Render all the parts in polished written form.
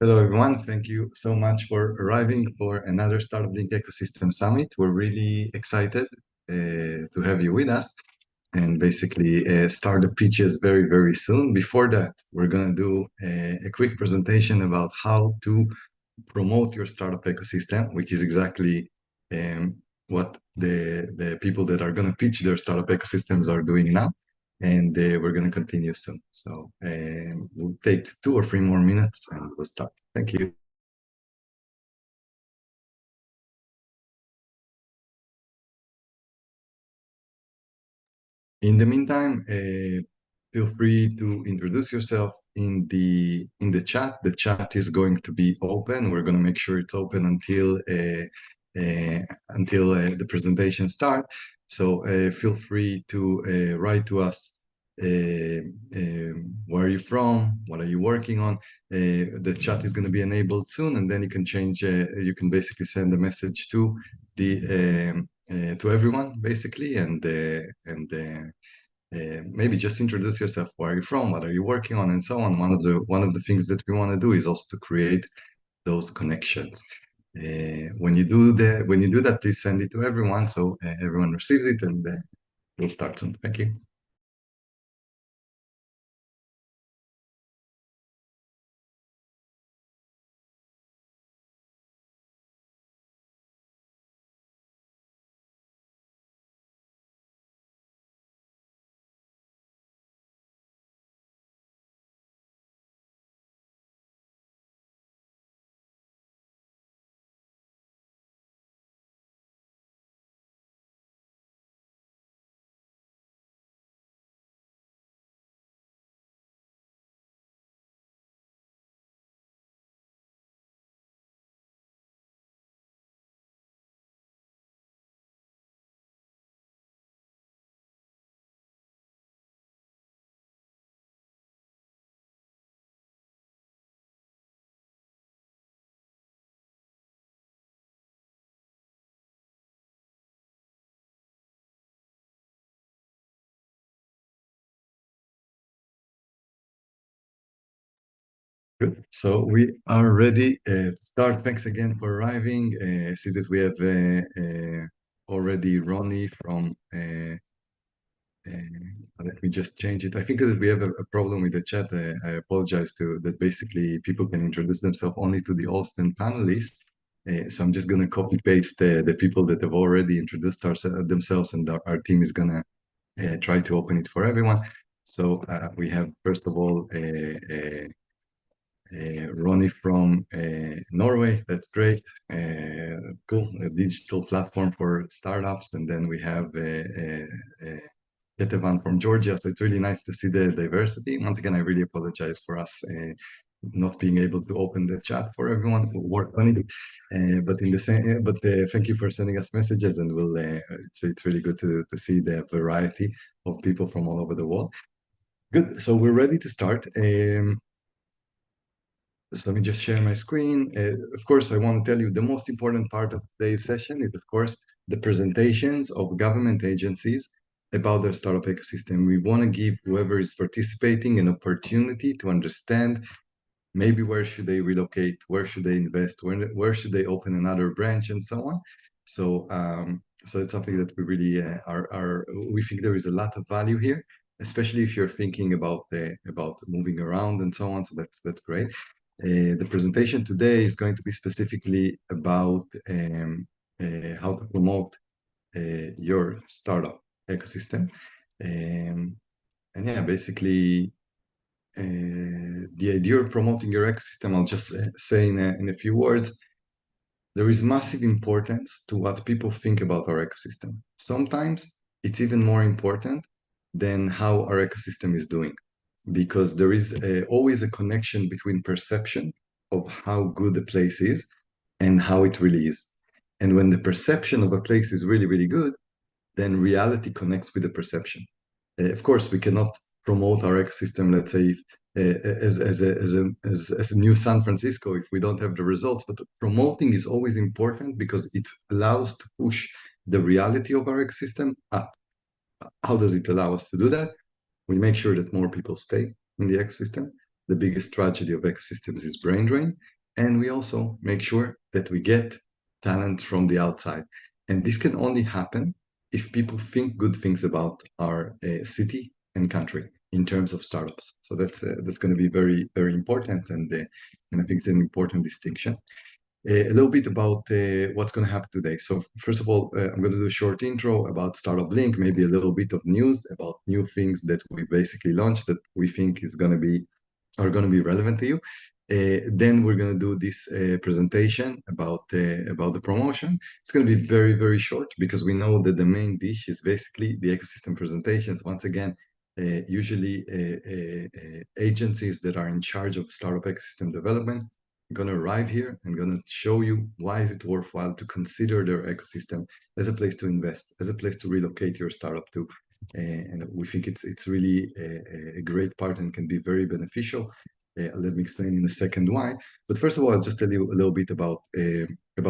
Hello, everyone. Thank you so much for arriving for another Startup Link Ecosystem Summit. We're really excited to have you with us and basically start the pitches very, very soon. Before that, we're going to do a quick presentation about how to promote your startup ecosystem, which is exactly what the people that are going to pitch their startup ecosystems are doing now. And we're going to continue soon. So we'll take 2 or 3 more minutes and we'll start. Thank you. In the meantime, feel free to introduce yourself in the chat. The chat is going to be open. We're going to make sure it's open until the presentation start. So feel free to write to us. Where are you from? What are you working on? The chat is going to be enabled soon, and then you can change. You can basically send a message to to everyone basically, and maybe just introduce yourself. Where are you from? What are you working on? And so on. One of the things that we want to do is also to create those connections. When you do that, please send it to everyone so everyone receives it, and we'll start soon. Thank you. Good. So we are ready to start. Thanks again for arriving. I see that we have already Ronnie from. Let me just change it. I think that we have a problem with the chat. I apologize to that. Basically, people can introduce themselves only to the host and panelists. So I'm just going to copy paste the people that have already introduced themselves, and our team is going to try to open it for everyone. So we have, first of all, Ronnie from Norway. That's great. Cool. A digital platform for startups. And then we have Ketevan from Georgia. So it's really nice to see the diversity. Once again, I really apologize for us not being able to open the chat for everyone who worked on it. But in the same, thank you for sending us messages, and we'll. It's really good to see the variety of people from all over the world. Good. So we're ready to start. So let me just share my screen. Of course, I want to tell you the most important part of today's session is, of course, the presentations of government agencies about their startup ecosystem. We want to give whoever is participating an opportunity to understand maybe where should they relocate, where should they invest, where should they open another branch, and so on. So, so it's something that we really we think there is a lot of value here, especially if you're thinking about moving around and so on. So that's great. The presentation today is going to be specifically about how to promote your startup ecosystem. And yeah, basically, the idea of promoting your ecosystem, I'll just say in a few words, there is massive importance to what people think about our ecosystem. Sometimes it's even more important than how our ecosystem is doing, because there is always a connection between perception of how good a place is and how it really is. And when the perception of a place is really, really good, then reality connects with the perception. Of course, we cannot promote our ecosystem, let's say, as a new San Francisco if we don't have the results. But promoting is always important because it allows to push the reality of our ecosystem up. How does it allow us to do that? We make sure that more people stay in the ecosystem. The biggest tragedy of ecosystems is brain drain. And we also make sure that we get talent from the outside. And this can only happen if people think good things about our city and country in terms of startups. So that's going to be very, very important. And I think it's an important distinction. A little bit about what's going to happen today. So first of all, I'm going to do a short intro about Startup Link, maybe a little bit of news about new things that we basically launched that we think are going to be relevant to you. Then we're going to do this presentation about the promotion. It's going to be very, very short because we know that the main dish is basically the ecosystem presentations. Once again, usually agencies that are in charge of startup ecosystem development going to arrive here and going to show you why is it worthwhile to consider their ecosystem as a place to invest, as a place to relocate your startup to. And we think it's really a great part and can be very beneficial. Let me explain in a second why. But first of all, I'll just tell you a little bit about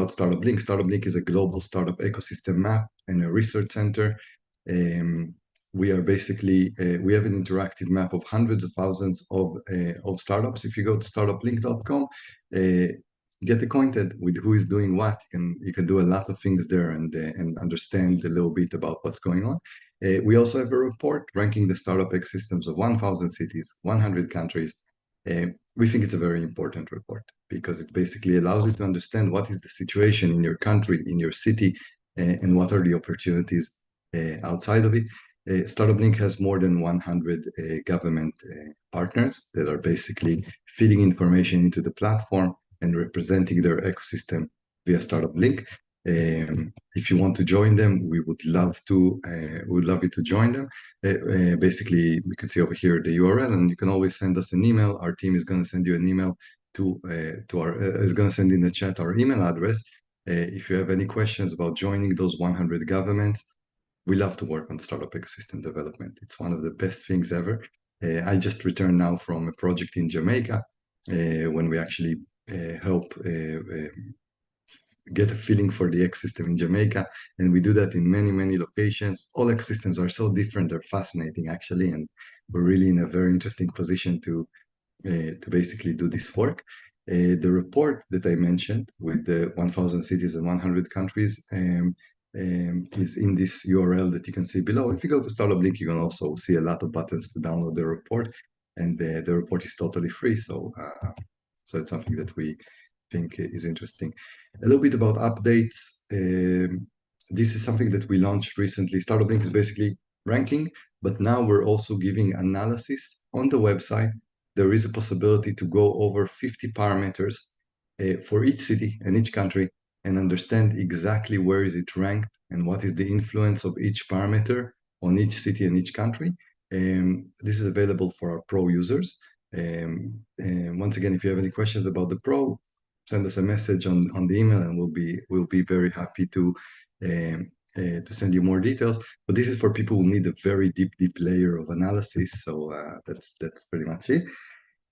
Startup Link. Startup Link is a global startup ecosystem map and a research center. We are basically we have an interactive map of hundreds of thousands of startups. If you go to startuplink.com, get acquainted with who is doing what. You can do a lot of things there and understand a little bit about what's going on. We also have a report ranking the startup ecosystems of 1,000 cities, 100 countries. We think it's a very important report because it basically allows you to understand what is the situation in your country, in your city, and what are the opportunities outside of it. Startup Link has more than 100 government partners that are basically feeding information into the platform and representing their ecosystem via Startup Link. If you want to join them, we would love you to join them. Basically, we can see over here the URL, and you can always send us an email. Our team is going to send you an email is going to send in the chat our email address. If you have any questions about joining those 100 governments, we love to work on startup ecosystem development. It's one of the best things ever. I just returned now from a project in Jamaica when we actually help get a feeling for the ecosystem in Jamaica. And we do that in many, many locations. All ecosystems are so different. They're fascinating, actually. And we're really in a very interesting position to basically do this work. The report that I mentioned with the 1,000 cities and 100 countries is in this URL that you can see below. If you go to Startup Link, you can also see a lot of buttons to download the report, and the report is totally free. So it's something that we think is interesting. A little bit about updates. This is something that we launched recently. Startup Link is basically ranking, but now we're also giving analysis on the website. There is a possibility to go over 50 parameters for each city and each country and understand exactly where is it ranked and what is the influence of each parameter on each city and each country. This is available for our pro users. Once again, if you have any questions about the pro, send us a message on the email, and we'll be very happy to send you more details. But this is for people who need a very deep layer of analysis. So that's pretty much it.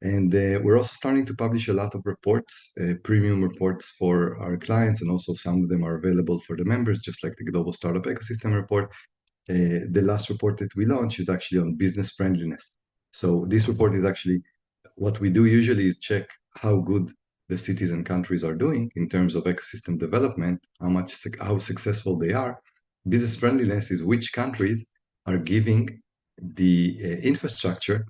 And we're also starting to publish a lot of reports, premium reports for our clients, and also some of them are available for the members, just like the Global Startup Ecosystem Report. The last report that we launched is actually on business friendliness. So this report is actually, what we do usually is check how good the cities and countries are doing in terms of ecosystem development, how successful they are. Business friendliness is which countries are giving the infrastructure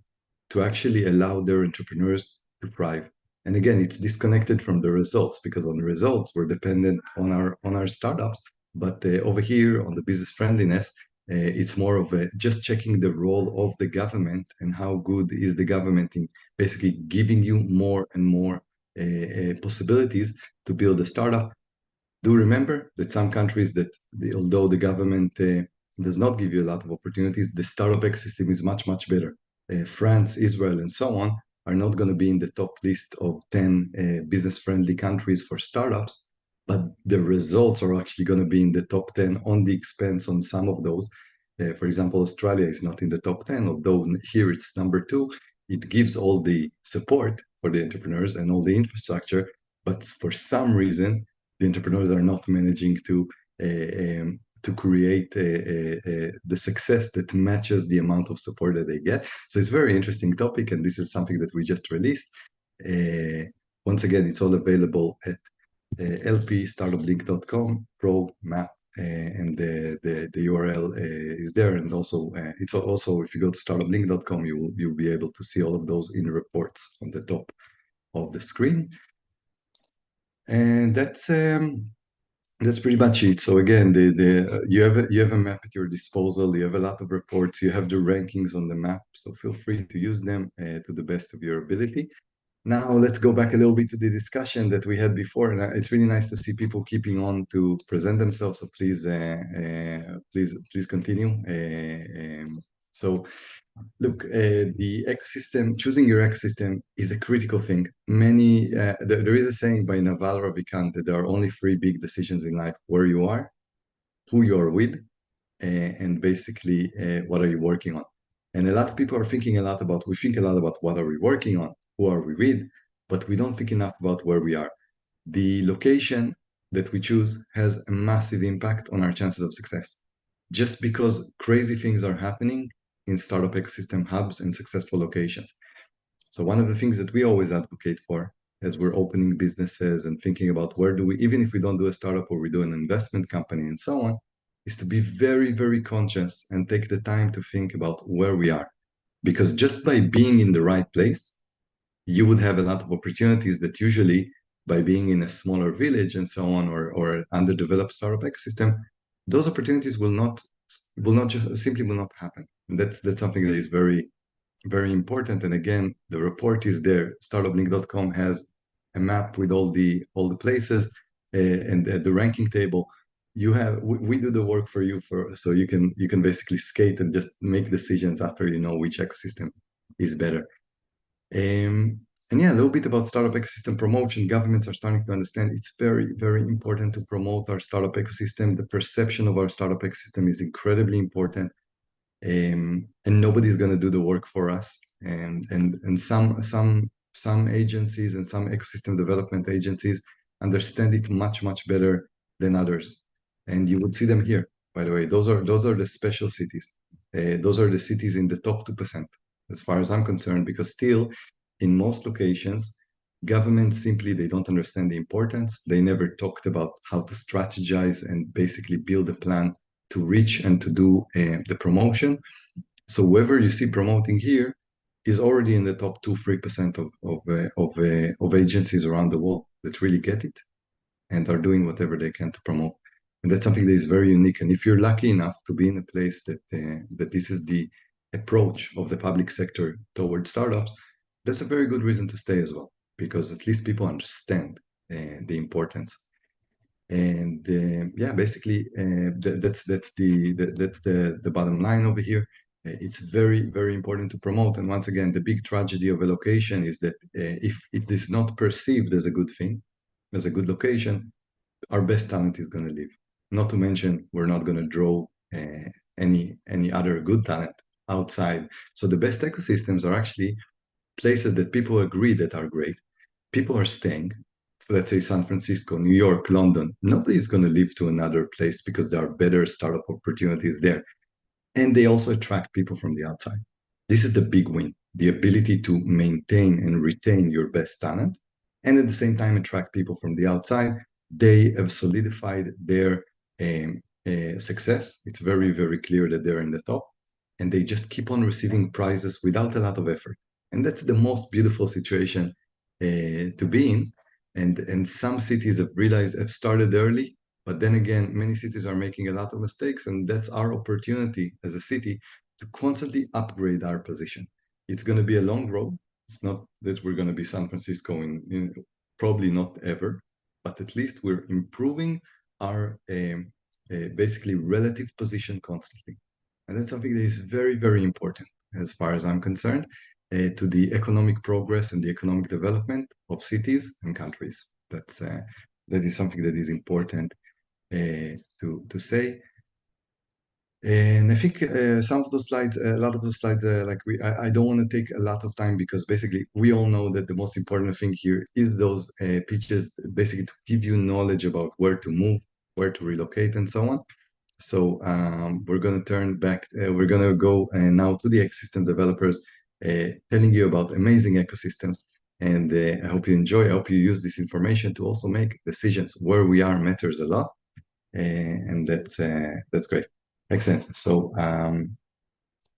to actually allow their entrepreneurs to thrive. And again, it's disconnected from the results, because on the results we're dependent on our startups. But over here on the business friendliness, it's more of just checking the role of the government and how good is the government in basically giving you more and more possibilities to build a startup. Do remember that some countries although the government does not give you a lot of opportunities, the startup ecosystem is much, much better. France, Israel, and so on are not going to be in the top list of 10 business-friendly countries for startups, but the results are actually going to be in the top 10 on the expense on some of those. For example, Australia is not in the top 10, although here it's number 2. It gives all the support for the entrepreneurs and all the infrastructure, but for some reason, the entrepreneurs are not managing to create the success that matches the amount of support that they get. So it's a very interesting topic, and this is something that we just released. Once again, it's all available at lpstartuplink.com pro map, and the URL is there. And also, it's also, if you go to startuplink.com, you'll be able to see all of those in reports on the top of the screen. And that's pretty much it. So again, you have a map at your disposal. You have a lot of reports. You have the rankings on the map. So feel free to use them to the best of your ability. Now let's go back a little bit to the discussion that we had before, and it's really nice to see people keeping on to present themselves. So please continue. So look, the ecosystem, choosing your ecosystem is a critical thing. There is a saying by Naval Ravikant that there are only three big decisions in life: where you are, who you are with, and basically what are you working on. And a lot of people are thinking we think a lot about what are we working on, who are we with, but we don't think enough about where we are. The location that we choose has a massive impact on our chances of success. Just because crazy things are happening in startup ecosystem hubs and successful locations. So one of the things that we always advocate for as we're opening businesses and thinking about where do we, even if we don't do a startup or we do an investment company and so on, is to be very, very conscious and take the time to think about where we are. Because just by being in the right place, you would have a lot of opportunities that usually by being in a smaller village and so on, or underdeveloped startup ecosystem, those opportunities will not just simply will not happen. And that's something that is very, very important. And again, the report is there. Startuplink.com has a map with all the places and the ranking table. We do the work for you so you can basically skate and just make decisions after you know which ecosystem is better. And yeah, a little bit about startup ecosystem promotion. Governments are starting to understand it's very, very important to promote our startup ecosystem. The perception of our startup ecosystem is incredibly important. And nobody's going to do the work for us. And some agencies and some ecosystem development agencies understand it much, much better than others. And you would see them here, by the way. Those are the special cities. Those are the cities in the top 2%, as far as I'm concerned, because still, in most locations, governments simply, they don't understand the importance. They never talked about how to strategize and basically build a plan to reach and to do the promotion. So whoever you see promoting here is already in the top 2-3% of agencies around the world that really get it and are doing whatever they can to promote. And that's something that is very unique. And if you're lucky enough to be in a place that this is the approach of the public sector towards startups, that's a very good reason to stay as well, because at least people understand the importance. And yeah, basically that's the bottom line over here. It's very, very important to promote. And once again, the big tragedy of a location is that if it is not perceived as a good thing, as a good location, our best talent is going to leave. Not to mention, we're not going to draw any other good talent outside. So the best ecosystems are actually places that people agree that are great. People are staying. Let's say San Francisco, New York, London. Nobody's going to leave to another place because there are better startup opportunities there. And they also attract people from the outside. This is the big win, the ability to maintain and retain your best talent, and at the same time attract people from the outside. They have solidified their success. It's very, very clear that they're in the top, and they just keep on receiving prizes without a lot of effort. And that's the most beautiful situation to be in. And some cities have started early, but then again, many cities are making a lot of mistakes, and that's our opportunity as a city to constantly upgrade our position. It's going to be a long road. It's not that we're going to be San Francisco probably not ever, but at least we're improving our basically relative position constantly. And that's something that is very, very important as far as I'm concerned to the economic progress and the economic development of cities and countries. That is something that is important to say. And I think some of those slides, a lot of the slides, I don't want to take a lot of time because basically we all know that the most important thing here is those pitches, basically to give you knowledge about where to move, where to relocate, and so on. So we're going to turn back, we're going to go now to the ecosystem developers, telling you about amazing ecosystems And I hope you enjoy. I hope you use this information to also make decisions. Where we are matters a lot, and that's great. Excellent. So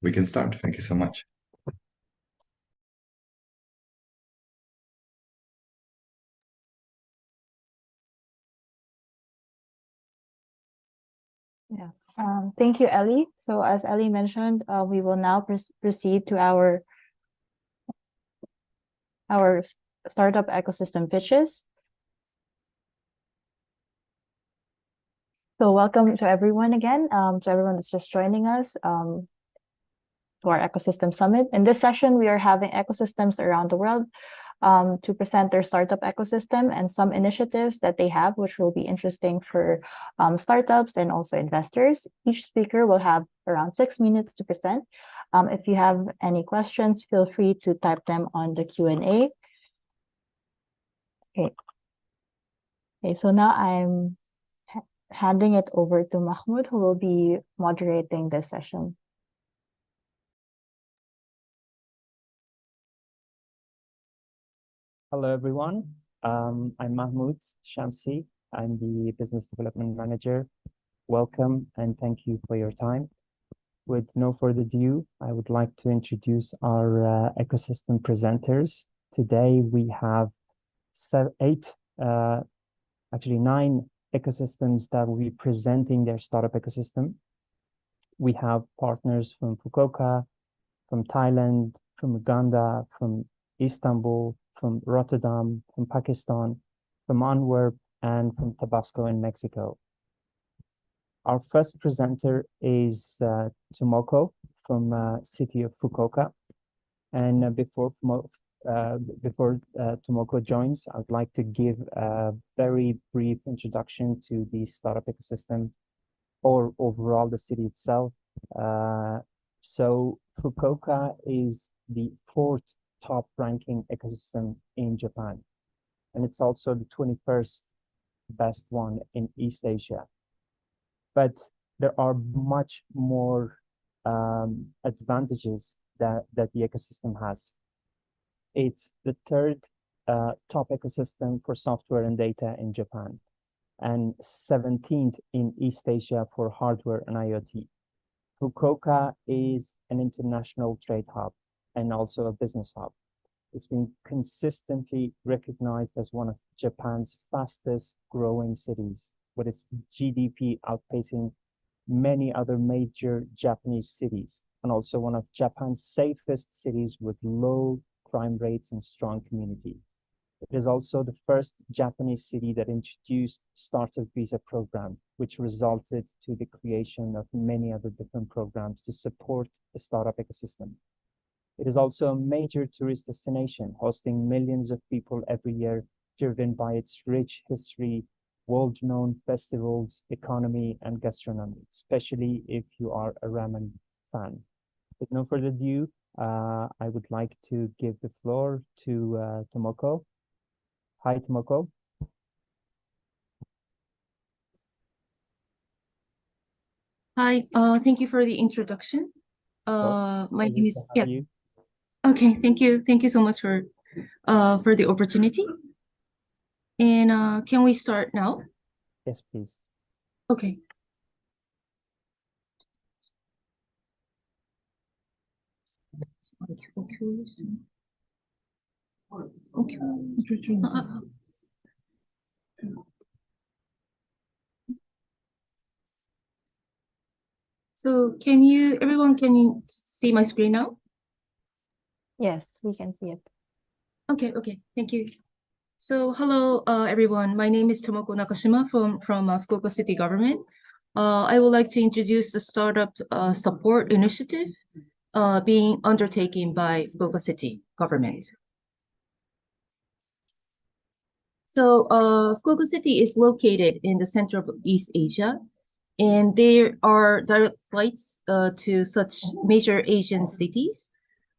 we can start. Thank you so much. Yeah. Thank you, Ellie. So as Ellie mentioned, we will now proceed to our startup ecosystem pitches. So welcome to everyone again, to everyone that's just joining us to our ecosystem summit. In this session, we are having ecosystems around the world to present their startup ecosystem and some initiatives that they have, which will be interesting for startups and also investors. Each speaker will have around 6 minutes to present. If you have any questions, feel free to type them on the Q&A. Okay, so now I'm handing it over to Mahmoud, who will be moderating this session. Hello, everyone. I'm Mahmoud Shamsi. I'm the Business Development Manager. Welcome and thank you for your time. With no further ado, I would like to introduce our ecosystem presenters. Today we have 9 ecosystems that will be presenting their startup ecosystem. We have partners from Fukuoka, from Thailand, from Uganda, from Istanbul, from Rotterdam, from Pakistan, from Antwerp, and from Tabasco in Mexico. Our first presenter is Tomoko from city of Fukuoka. And before Tomoko joins, I'd like to give a very brief introduction to the startup ecosystem or overall the city itself. So Fukuoka is the 4th top ranking ecosystem in Japan. And it's also the 21st best one in East Asia. But there are much more advantages that the ecosystem has. It's the 3rd top ecosystem for software and data in Japan, and 17th in East Asia for hardware and IoT. Fukuoka is an international trade hub and also a business hub. It's been consistently recognized as one of Japan's fastest growing cities, with its GDP outpacing many other major Japanese cities, and also one of Japan's safest cities with low crime rates and strong community. It is also the first Japanese city that introduced startup visa program, which resulted to the creation of many other different programs to support the startup ecosystem. It is also a major tourist destination, hosting millions of people every year, driven by its rich history, world-known festivals, economy, and gastronomy, especially if you are a ramen fan. With no further ado, I would like to give the floor to Tomoko. Hi, Tomoko. Hi, thank you for the introduction. My name is Okay, thank you. Thank you so much for the opportunity. And can we start now? Yes, please. Okay. Okay. So everyone can you see my screen now? Yes, we can see it. Okay, thank you. So hello, everyone. My name is Tomoko Nakashima from Fukuoka City Government. I would like to introduce the startup support initiative being undertaken by Fukuoka City Government. So Fukuoka City is located in the center of East Asia, and there are direct flights to such major Asian cities,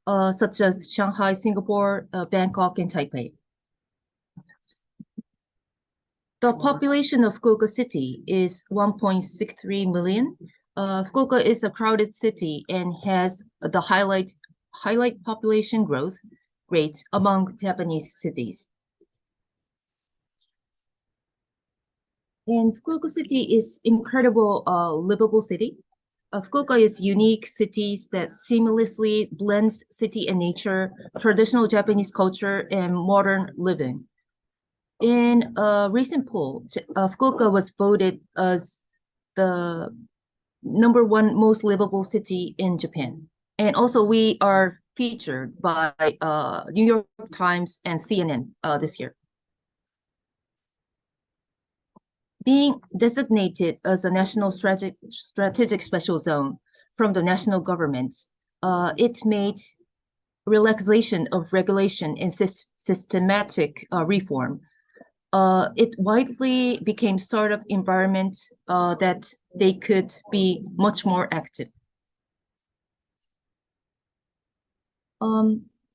such as Shanghai, Singapore, Bangkok, and Taipei. The population of Fukuoka City is 1.63 million. Fukuoka is a crowded city and has the highlight population growth rate among Japanese cities. And Fukuoka City is incredible, livable city. Fukuoka is unique cities that seamlessly blends city and nature, traditional Japanese culture, and modern living. In a recent poll, Fukuoka was voted as the #1 most livable city in Japan. And also we are featured by New York Times and CNN this year. Being designated as a national strategic special zone from the national government, it made relaxation of regulation and systematic reform. It widely became startup environment that they could be much more active.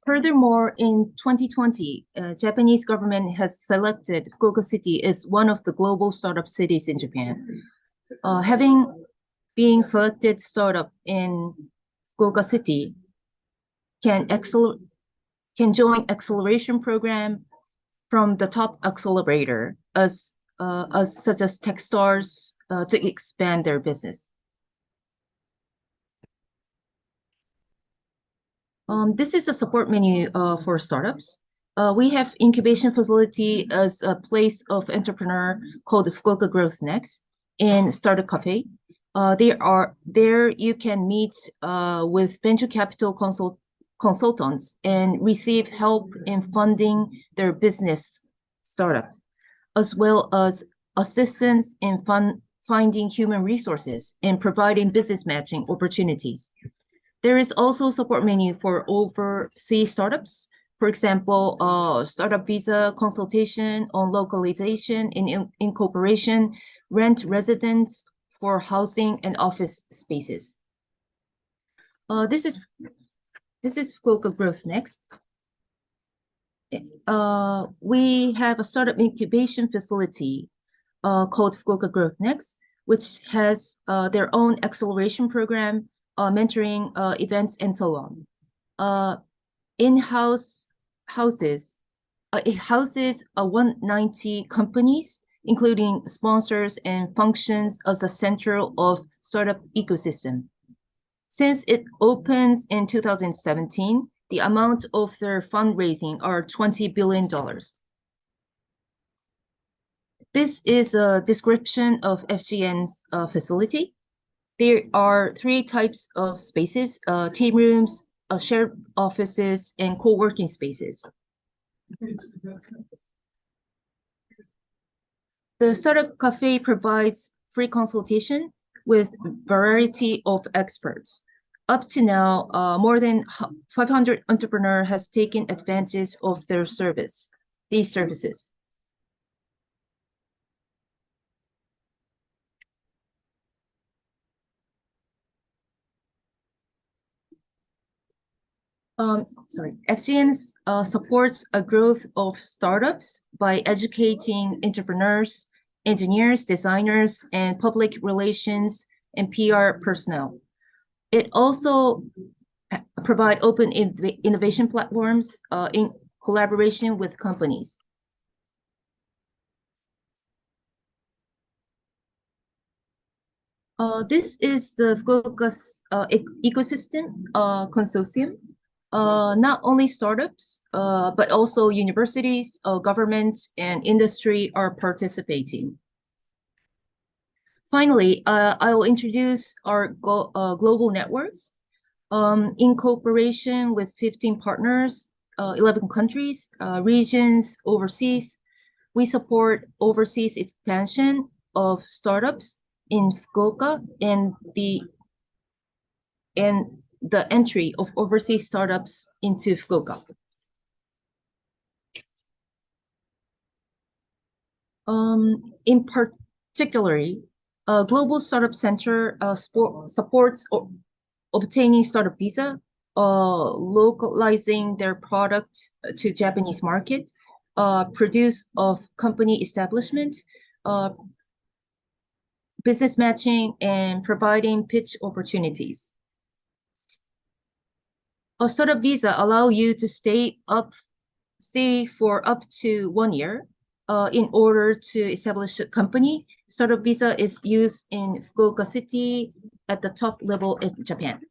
Furthermore, in 2020, Japanese government has selected Fukuoka City as one of the global startup cities in Japan. Having been selected startup in Fukuoka City can join acceleration program from the top accelerator as such as Techstars to expand their business. This is a support menu for startups. We have incubation facility as a place of entrepreneur called Fukuoka Growth Next and Startup Cafe. There you can meet with venture capital consultants and receive help in funding their business startup, as well as assistance in finding human resources and providing business matching opportunities. There is also support menu for overseas startups. For example, startup visa consultation on localization and incorporation, rent residence for housing and office spaces. This is Fukuoka Growth Next. We have a startup incubation facility called Fukuoka Growth Next, which has their own acceleration program, mentoring events, and so on. In-house houses, it houses 190 companies, including sponsors, and functions as a center of startup ecosystem. Since it opens in 2017, the amount of their fundraising are $20 billion. This is a description of FGN's facility. There are 3 types of spaces, team rooms, shared offices, and co-working spaces. The Startup Cafe provides free consultation with variety of experts. Up to now, more than 500 entrepreneurs has taken advantage of these services. FGN supports a growth of startups by educating entrepreneurs, engineers, designers, and public relations and PR personnel. It also provides open innovation platforms in collaboration with companies. This is the Fukuoka's ecosystem consortium. Not only startups, but also universities, government, and industry are participating. Finally, I will introduce our global networks. In cooperation with 15 partners, 11 countries, regions, overseas, we support overseas expansion of startups in Fukuoka and the entry of overseas startups into Fukuoka. In particular, Global Startup Center supports obtaining startup visa, localizing their product to Japanese market, produce of company establishment, business matching, and providing pitch opportunities. a startup visa allow you to stay for up to 1 year in order to establish a company. Startup visa is used in Fukuoka City at the top level in Japan.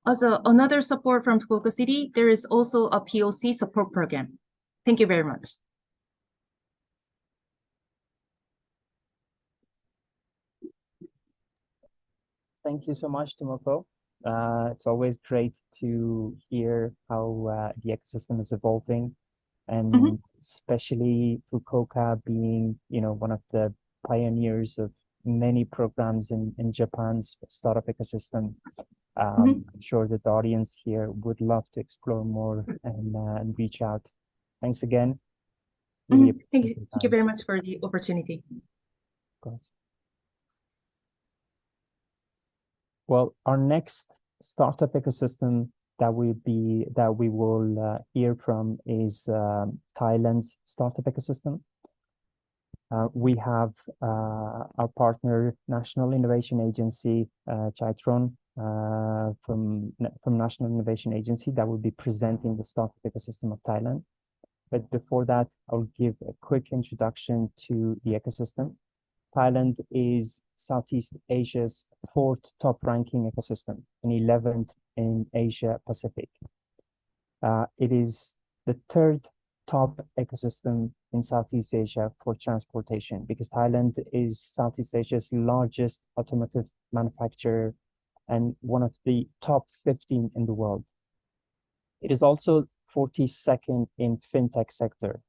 As another support from Fukuoka City, there is also a POC support program. Thank you very much. Thank you so much, Tomoko. It's always great to hear how the ecosystem is evolving, and especially Fukuoka being, one of the pioneers of many programs in Japan's startup ecosystem. I'm sure that the audience here would love to explore more and reach out. Thanks again. Really Thank appreciate your you time. very much for the opportunity. Of course. Well, our next startup ecosystem that we will hear from is Thailand's startup ecosystem. We have our partner, National Innovation Agency, Chaitron, from National Innovation Agency, that will be presenting the startup ecosystem of Thailand. But before that, I'll give a quick introduction to the ecosystem. Thailand is Southeast Asia's 4th top ranking ecosystem and 11th in Asia Pacific. It is the 3rd top ecosystem in Southeast Asia for transportation, because Thailand is Southeast Asia's largest automotive manufacturer and one of the top 15 in the world. It is also 42nd in fintech sector.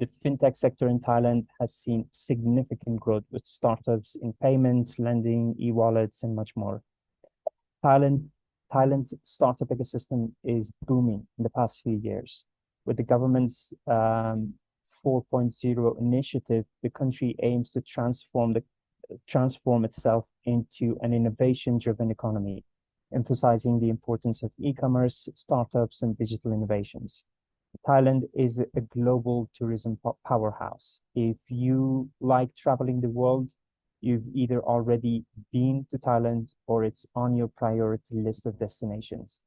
The fintech sector in Thailand has seen significant growth with startups in payments, lending, e-wallets, and much more. Thailand's startup ecosystem is booming in the past few years. With the government's 4.0 initiative, the country aims to transform itself into an innovation-driven economy, emphasizing the importance of e-commerce, startups, and digital innovations. Thailand is a global tourism powerhouse. If you like traveling the world, you've either already been to Thailand or it's on your priority list of destinations.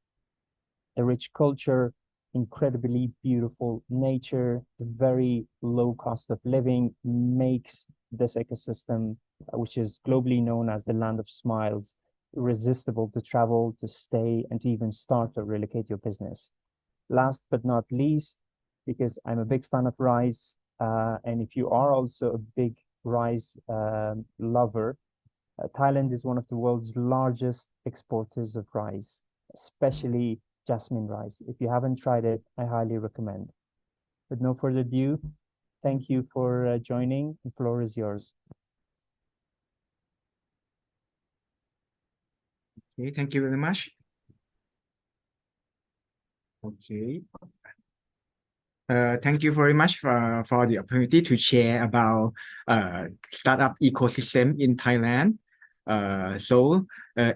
A rich culture, incredibly beautiful nature, very low cost of living makes this ecosystem, which is globally known as the Land of Smiles, irresistible to travel, to stay, and to even start or relocate your business. Last but not least, because I'm a big fan of rice, and if you are also a big rice lover, Thailand is one of the world's largest exporters of rice, especially jasmine rice. If you haven't tried it, I highly recommend. With no further ado, thank you for joining. The floor is yours. Okay, thank you very much. Okay. Thank you very much for the opportunity to share about startup ecosystem in Thailand. I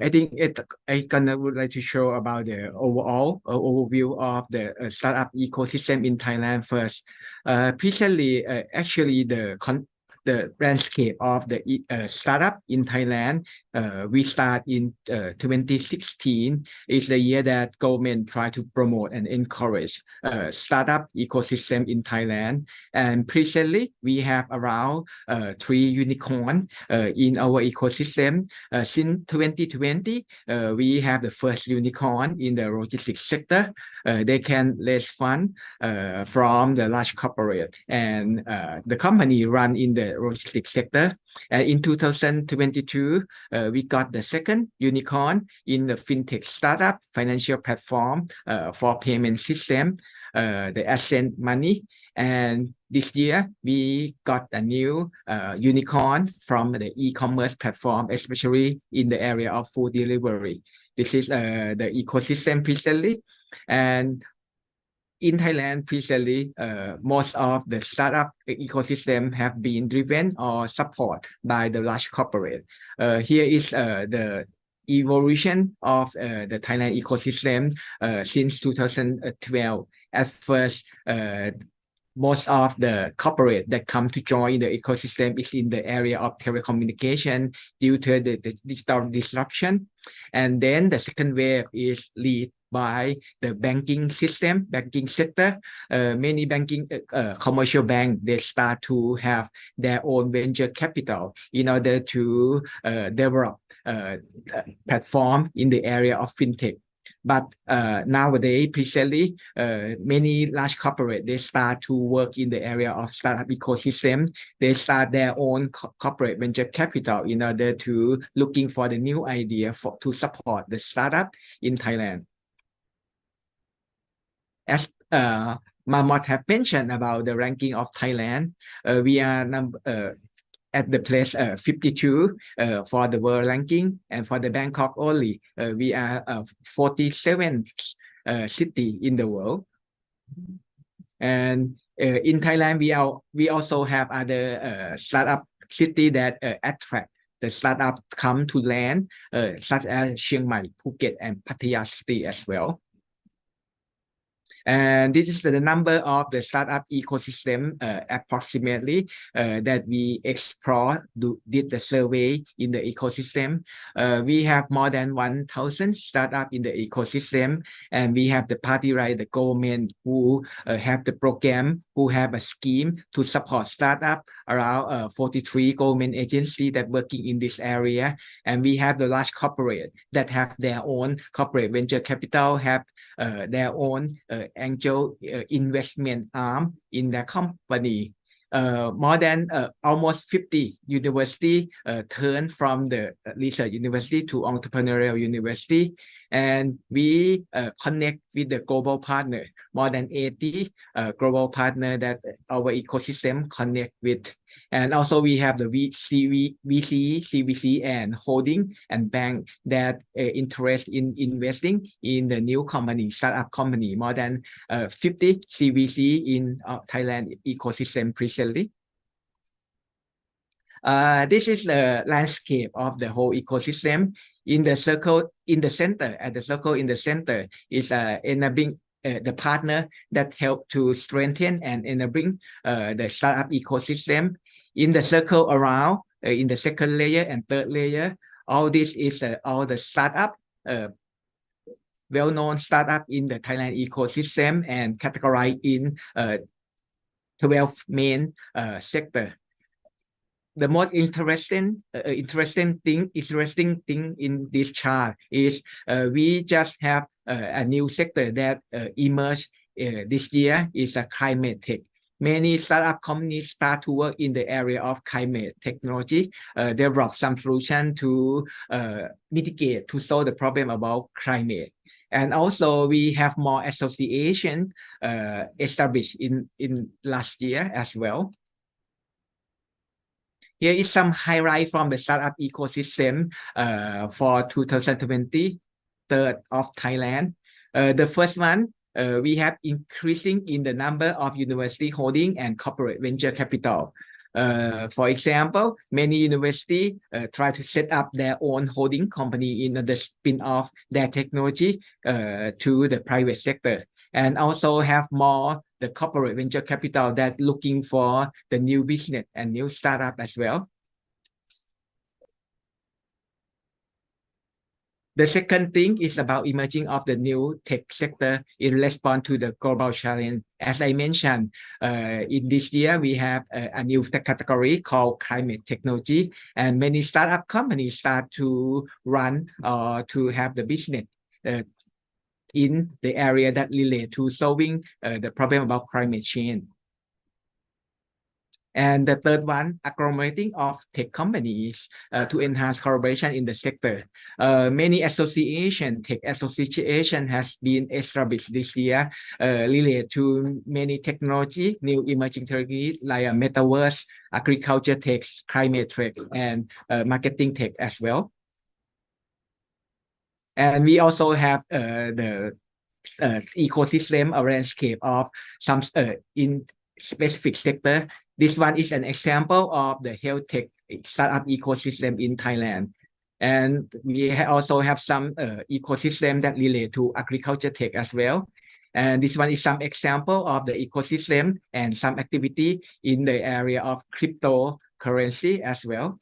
think I would like to show about the overall overview of the startup ecosystem in Thailand first. Presently, actually the landscape of the startup in Thailand, we start in 2016 is the year that government try to promote and encourage startup ecosystem in Thailand. And presently, we have around 3 unicorns in our ecosystem. Since 2020, we have the first unicorn in the logistics sector. They can raise fund from the large corporate, and the company run in the logistics sector. And in 2022, we got the second unicorn in the fintech startup financial platform for payment system, the Ascent Money. And this year, we got a new unicorn from the e-commerce platform, especially in the area of food delivery. This is the ecosystem presently. And in Thailand, presently, most of the startup ecosystem have been driven or supported by the large corporate. Here is the evolution of the Thailand ecosystem since 2012. At first, most of the corporate that come to join the ecosystem is in the area of telecommunication due to the digital disruption. And then the second wave is led by the banking system, banking sector. Many banking commercial bank, they start to have their own venture capital in order to develop platform in the area of fintech. But nowadays, presently, many large corporate, they start to work in the area of startup ecosystem. They start their own corporate venture capital in order to looking for the new idea to support the startup in Thailand. As Mahmoud have mentioned about the ranking of Thailand, we are at the place 52 for the world ranking, and for the Bangkok only, we are 47th city in the world. And in Thailand, we also have other startup city that attract the startup come to land, such as Chiang Mai, Phuket, and Pattaya city as well. And this is the number of the startup ecosystem approximately that we did the survey in the ecosystem. We have more than 1,000 startups in the ecosystem, and we have the party right, the government who have the program, who have a scheme to support startup, around 43 government agencies that working in this area. And we have the large corporate that have their own corporate venture capital, have their own angel investment arm in their company. More than almost 50 university turned from the research university to entrepreneurial university. And we connect with the global partner, more than 80 global partner that our ecosystem connect with. And also we have the VC, CVC, and holding and bank that interest in investing in the new company, startup company, more than 50 CVC in Thailand ecosystem presently. This is the landscape of the whole ecosystem. In the circle in the center, at the circle in the center is enabling the partner that help to strengthen and enabling the startup ecosystem. In the circle around, in the second layer and third layer, all this is all the startup, well-known startup in the Thailand ecosystem and categorized in 12 main sector. The most interesting thing in this chart is we just have a new sector that emerged this year is a climate tech. Many startup companies start to work in the area of climate technology, develop some solution to mitigate, to solve the problem about climate. And also we have more association established in last year as well. Here is some highlight from the startup ecosystem for 2020 of Thailand. The first one, we have increasing in the number of university holding and corporate venture capital. For example, many universities try to set up their own holding company in order to spin off their technology to the private sector, and also have more the corporate venture capital that looking for the new business and new startup as well. The second thing is about emerging of the new tech sector in response to the global challenge. As I mentioned, in this year, we have a new category called climate technology, and many startup companies start to run or to have the business in the area that relate to solving the problem about climate change. And the third one, agglomerating of tech companies to enhance collaboration in the sector. Many tech association has been established this year related to many technology, new emerging technologies like metaverse, agriculture tech, climate tech, and marketing tech as well. And we also have the ecosystem or landscape of some in specific sector. This one is an example of the health tech startup ecosystem in Thailand. And we also have some ecosystem that relate to agriculture tech as well. And this one is some example of the ecosystem and some activity in the area of cryptocurrency as well.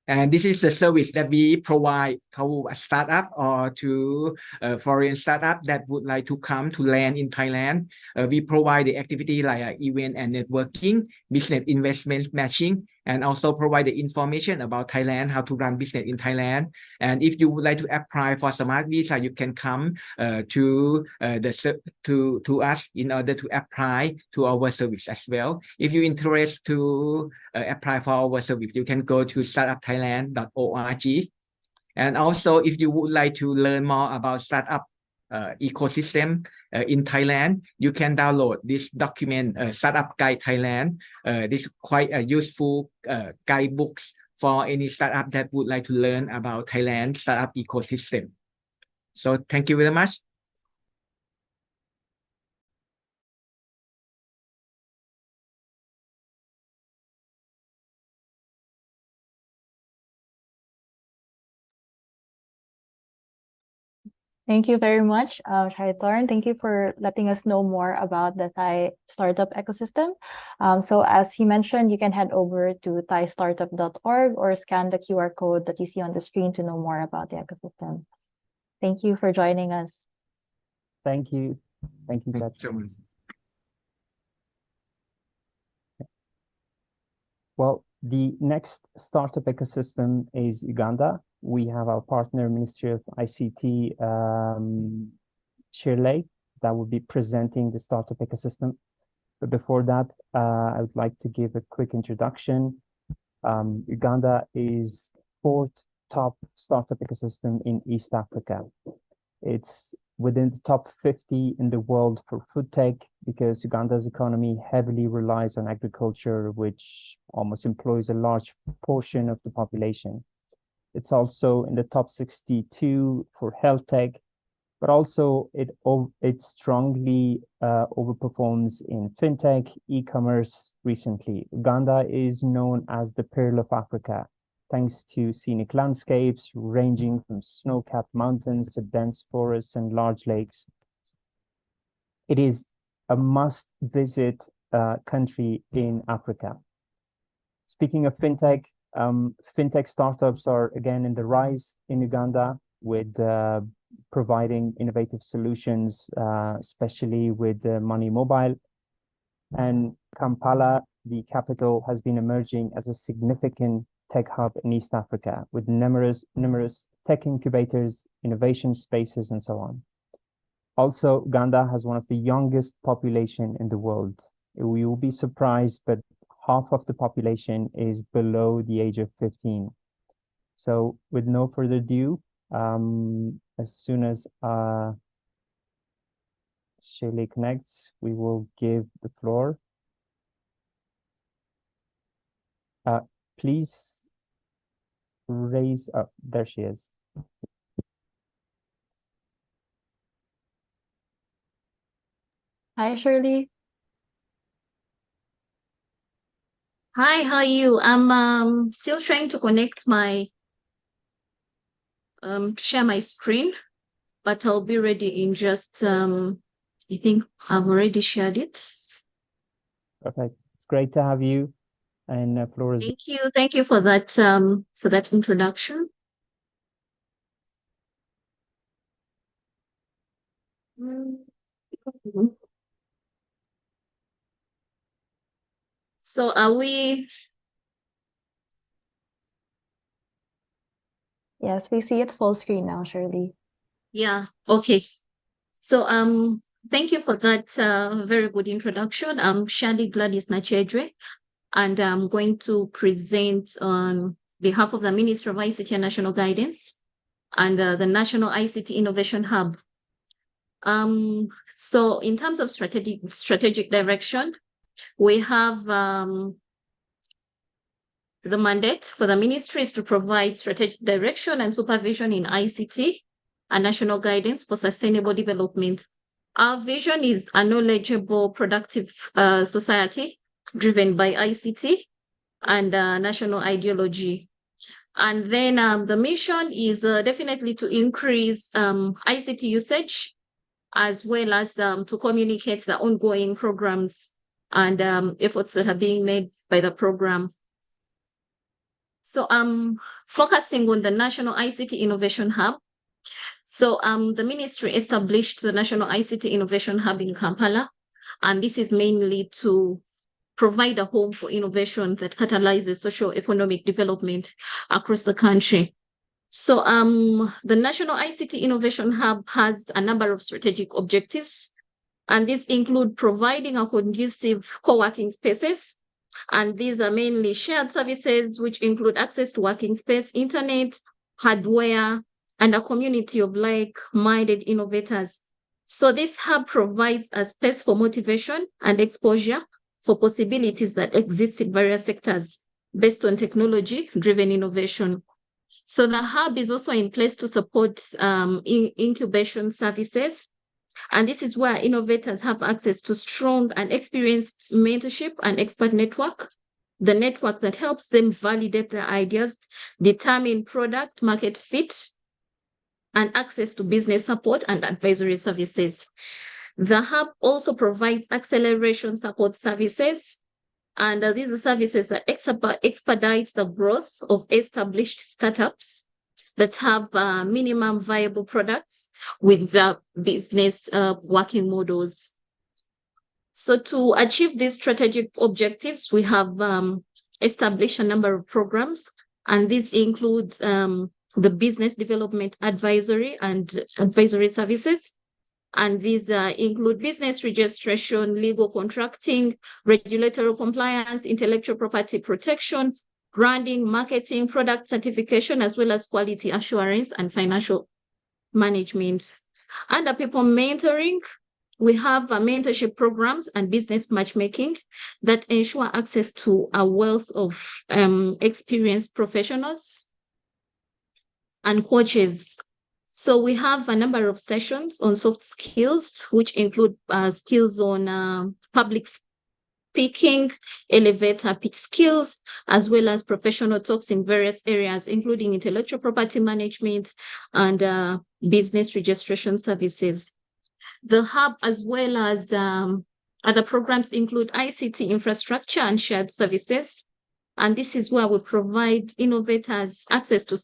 And this is the service that we provide to a startup or to a foreign startup that would like to come to land in Thailand. We provide the activity like event and networking, business investment matching, and also provide the information about Thailand, how to run business in Thailand. And if you would like to apply for Smart Visa, you can come to us in order to apply to our service as well. If you're interested to apply for our service, you can go to startupthailand.org. And also, if you would like to learn more about startup ecosystem in Thailand, you can download this document, Startup Guide Thailand. This is quite a useful guidebooks for any startup that would like to learn about Thailand startup ecosystem. So thank you very much. Thank you very much, Shaitorn. Thank you for letting us know more about the Thai startup ecosystem. So as he mentioned, you can head over to thaistartup.org or scan the QR code that you see on the screen to know more about the ecosystem. Thank you for joining us. Thank you. Thank you, Thank you Chat. so much. Well, the next startup ecosystem is Uganda. We have our partner, Ministry of ICT, Shirley, that will be presenting the startup ecosystem. But before that, I would like to give a quick introduction. Uganda is fourth top startup ecosystem in East Africa. It's within the top 50 in the world for food tech because Uganda's economy heavily relies on agriculture, which almost employs a large portion of the population. It's also in the top 62 for health tech, but also it strongly overperforms in fintech, e-commerce recently. Uganda is known as the Pearl of Africa, thanks to scenic landscapes ranging from snow-capped mountains to dense forests and large lakes. It is a must-visit country in Africa. Speaking of fintech, fintech startups are again in the rise in Uganda with providing innovative solutions, especially with Money Mobile. And Kampala, the capital, has been emerging as a significant tech hub in East Africa with numerous tech incubators, innovation spaces, and so on. Also, Uganda has one of the youngest population in the world. We will be surprised, but half of the population is below the age of 15. So with no further ado, as soon as Shirley connects, we will give the floor. Please raise up. There she is. Hi, Shirley. Hi, how are you? I'm still trying to connect my to share my screen, but I'll be ready in just I think I've already shared it. Perfect. It's great to have you. And floor is Thank you for that introduction. So are we? Yes, we see it full screen now, Shirley. Yeah, okay. So thank you for that very good introduction. I'm Shirley Gladys Nachedre, and I'm going to present on behalf of the Ministry of ICT and National Guidance and the National ICT Innovation Hub. So in terms of strategic direction, we have the mandate for the ministry is to provide strategic direction and supervision in ICT and national guidance for sustainable development. Our vision is a knowledgeable, productive society driven by ICT and national ideology. And then the mission is definitely to increase ICT usage, as well as to communicate the ongoing programs and efforts that are being made by the program. So focusing on the National ICT Innovation Hub. So the ministry established the National ICT Innovation Hub in Kampala, and this is mainly to provide a home for innovation that catalyzes socio-economic development across the country. So the National ICT Innovation Hub has a number of strategic objectives, and these include providing a conducive co-working spaces. And these are mainly shared services, which include access to working space, internet, hardware, and a community of like-minded innovators. So this hub provides a space for motivation and exposure for possibilities that exist in various sectors based on technology-driven innovation. So the hub is also in place to support incubation services. And this is where innovators have access to strong and experienced mentorship and expert network, the network that helps them validate their ideas, determine product market fit, and access to business support and advisory services. The hub also provides acceleration support services, and these are services that expedite the growth of established startups that have minimum viable products with the business working models. So to achieve these strategic objectives, we have established a number of programs, and these include the business development advisory and advisory services. And these include business registration, legal contracting, regulatory compliance, intellectual property protection, branding, marketing, product certification, as well as quality assurance and financial management. Under people mentoring, we have mentorship programs and business matchmaking that ensure access to a wealth of experienced professionals and coaches. So we have a number of sessions on soft skills, which include skills on public speaking, elevator pitch skills, as well as professional talks in various areas, including intellectual property management and business registration services. The hub, as well as other programs, include ICT infrastructure and shared services. And this is where we provide innovators access to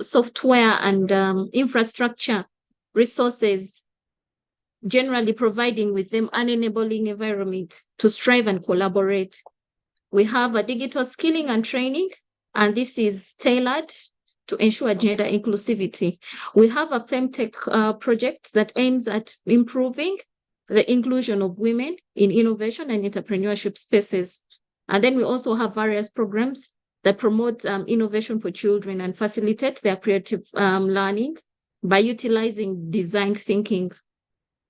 software and infrastructure resources, generally providing with them an enabling environment to strive and collaborate. We have a digital skilling and training, and this is tailored to ensure gender inclusivity. We have a FemTech project that aims at improving the inclusion of women in innovation and entrepreneurship spaces. And then we also have various programs that promote innovation for children and facilitate their creative learning by utilizing design thinking.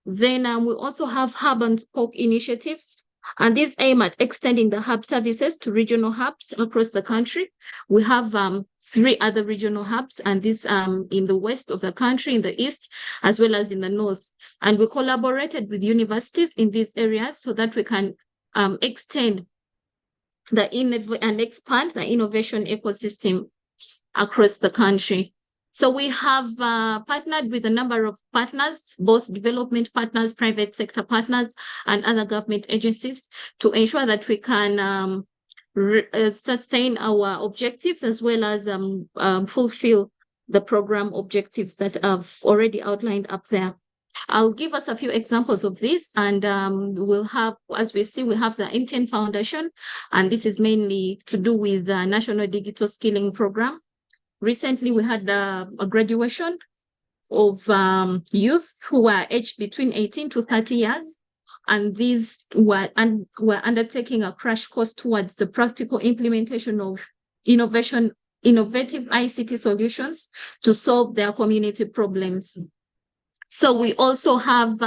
Then we also have hub and spoke initiatives, and these aim at extending the hub services to regional hubs across the country. We have 3 other regional hubs, and these in the west of the country, in the east, as well as in the north. And we collaborated with universities in these areas so that we can extend and expand the innovation ecosystem across the country. So we have partnered with a number of partners, both development partners, private sector partners, and other government agencies to ensure that we can sustain our objectives as well as fulfill the program objectives that I've already outlined up there. I'll give us a few examples of this, and we'll have, as we see, we have the MTN Foundation, and this is mainly to do with the National Digital Skilling Program. Recently, we had a graduation of youth who were aged between 18 to 30 years, and these were undertaking a crash course towards the practical implementation of innovative ICT solutions to solve their community problems. So we also have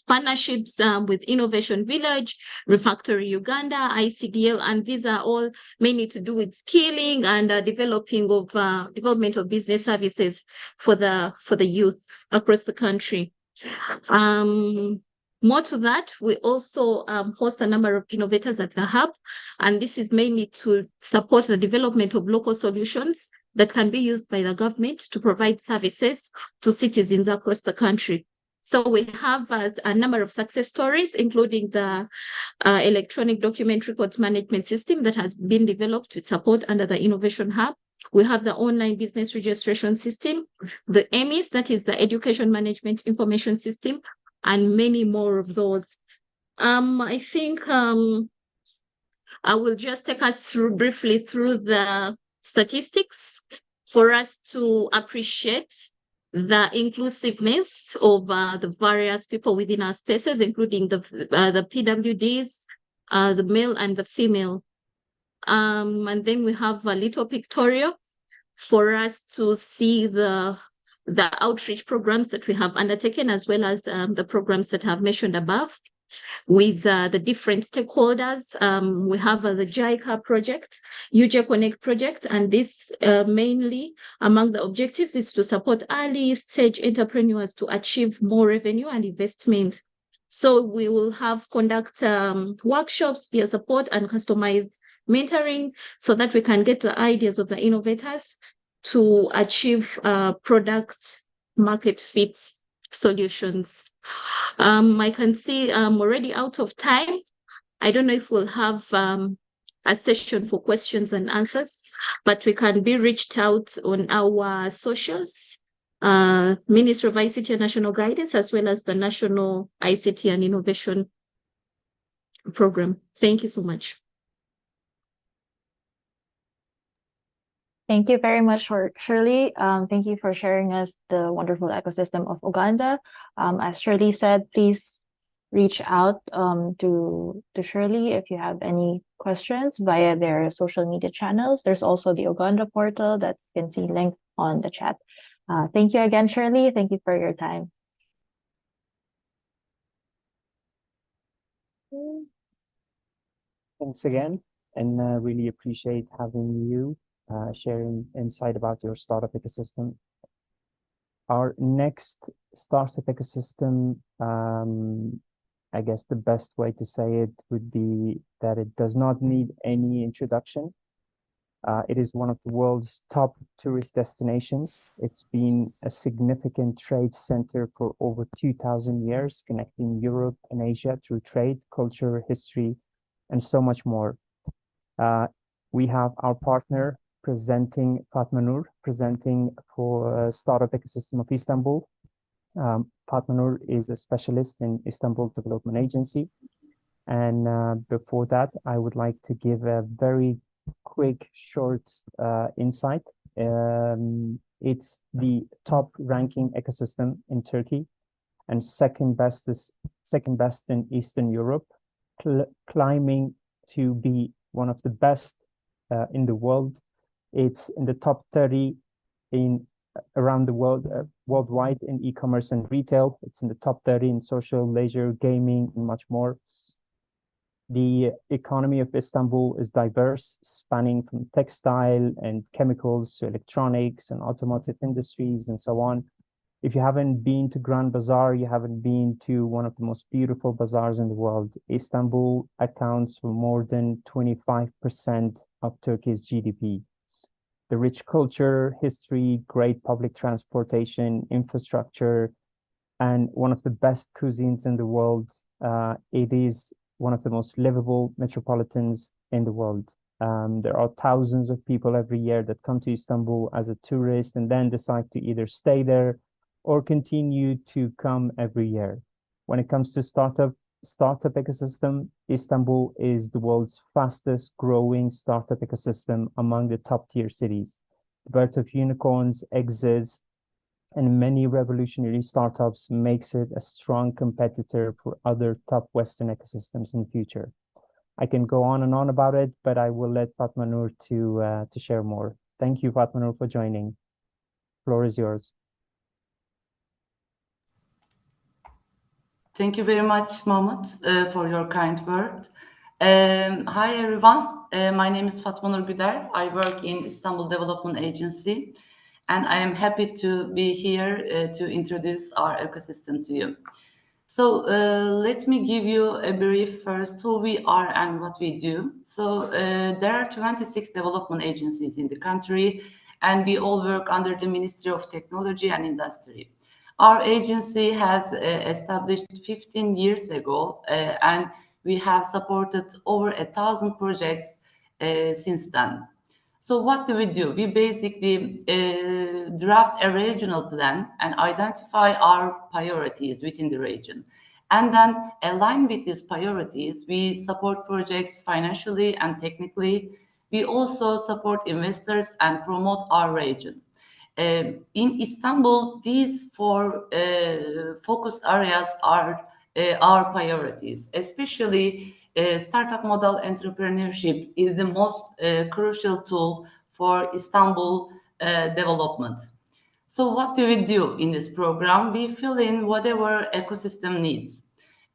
partnerships with Innovation Village, Refactory Uganda, ICDL, and these are all mainly to do with skilling and development of business services for the youth across the country. More to that, we also host a number of innovators at the hub, and this is mainly to support the development of local solutions that can be used by the government to provide services to citizens across the country. So we have a number of success stories, including the electronic document records management system that has been developed with support under the Innovation Hub. We have the online business registration system, the EMIS, that is the Education Management Information System, and many more of those. I think I will just take us briefly through the statistics for us to appreciate the inclusiveness of the various people within our spaces, including the PWDs, the male and the female. And then we have a little pictorial for us to see the outreach programs that we have undertaken, as well as the programs that I've mentioned above with the different stakeholders. We have the JICA project, UJ Connect project, and this mainly among the objectives is to support early stage entrepreneurs to achieve more revenue and investment. So we will conduct workshops, peer support, and customized mentoring so that we can get the ideas of the innovators to achieve product market fit solutions. I can see I'm already out of time. I don't know if we'll have a session for questions and answers, but we can be reached out on our socials, Ministry of ICT and National Guidance, as well as the National ICT and Innovation Program. Thank you so much. Thank you very much, Shirley. Thank you for sharing us the wonderful ecosystem of Uganda. As Shirley said, please reach out to Shirley if you have any questions via their social media channels. There's also the Uganda portal that you can see linked on the chat. Thank you again, Shirley. Thank you for your time. Thanks again, and really appreciate having you sharing insight about your startup ecosystem. Our next startup ecosystem, I guess the best way to say it would be that it does not need any introduction. It is one of the world's top tourist destinations. It's been a significant trade center for over 2,000 years, connecting Europe and Asia through trade, culture, history, and so much more. We have our partner presenting, Fatma Noor, presenting for Startup Ecosystem of Istanbul. Fatma Noor is a specialist in Istanbul Development Agency. And before that, I would like to give a very quick, short insight. It's the top ranking ecosystem in Turkey and second best in Eastern Europe, climbing to be one of the best in the world. It's in the top 30 around the world, worldwide in e-commerce and retail. It's in the top 30 in social, leisure, gaming, and much more. The economy of Istanbul is diverse, spanning from textile and chemicals to electronics and automotive industries and so on. If you haven't been to Grand Bazaar, you haven't been to one of the most beautiful bazaars in the world. Istanbul accounts for more than 25% of Turkey's GDP. The rich culture, history, great public transportation, infrastructure, and one of the best cuisines in the world. It is one of the most livable metropolitans in the world. There are thousands of people every year that come to Istanbul as a tourist and then decide to either stay there or continue to come every year. When it comes to startup ecosystem, Istanbul is the world's fastest growing startup ecosystem among the top tier cities. The birth of unicorns, exits, and many revolutionary startups makes it a strong competitor for other top Western ecosystems in the future. I can go on and on about it, but I will let Fatma Noor to share more. Thank you, Fatma Noor, for joining. Floor is yours. Thank you very much, Mahmoud, for your kind word. Hi, everyone. My name is Fatma Noor Güder. I work in Istanbul Development Agency, and I am happy to be here to introduce our ecosystem to you. So let me give you a brief first who we are and what we do. So there are 26 development agencies in the country, and we all work under the Ministry of Technology and Industry. Our agency has established 15 years ago, and we have supported over 1,000 projects since then. So what do? We basically draft a regional plan and identify our priorities within the region. And then align with these priorities, we support projects financially and technically. We also support investors and promote our region. In Istanbul, these four focus areas are our priorities, especially startup model entrepreneurship is the most crucial tool for Istanbul development. So what do we do in this program? We fill in whatever ecosystem needs.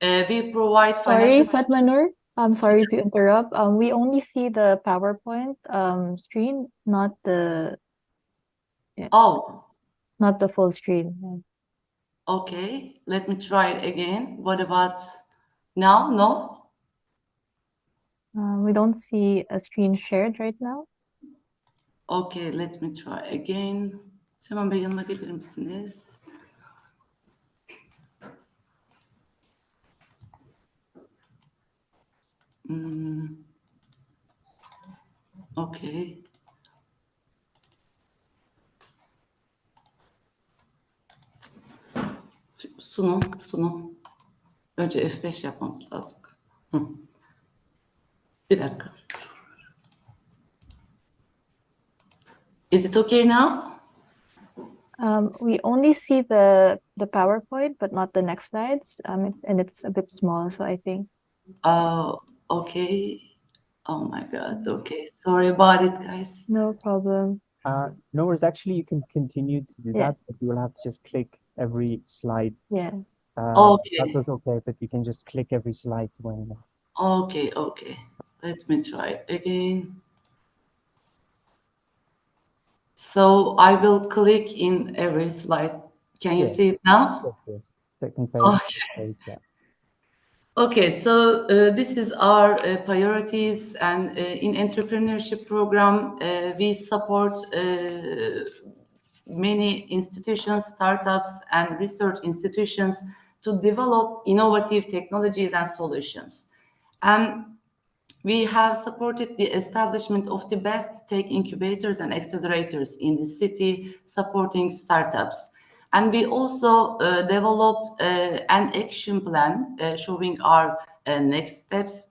We provide Sorry, financial... Fatmanur. I'm sorry to interrupt. We only see the PowerPoint screen, not the Oh, not the full screen. Yeah. okay. Let me try it again. What about now? No? We don't see a screen shared right now. Okay, let me try again. Hemen Bey yanıma gelir misiniz? Okay. Sunum. Önce F5 yapmamız lazım. Hı. Bir dakika. Is it okay now? We only see the PowerPoint, but not the next slides. And it's a bit small, so I think. Okay. Oh my God. Okay. Sorry about it, guys. No problem. No worries. Actually, you can continue to do Yeah. that, but you will have to just click every slide. Yeah. Okay. That was okay, but you can just click every slide when. Okay. Let me try it again. So I will click in every slide. Can you Yeah. see it now? Yes. Second page. Okay. Page, yeah. Okay, so this is our priorities, and in entrepreneurship program, we support many institutions, startups, and research institutions to develop innovative technologies and solutions. And we have supported the establishment of the best tech incubators and accelerators in the city, supporting startups. And we also developed an action plan showing our next steps.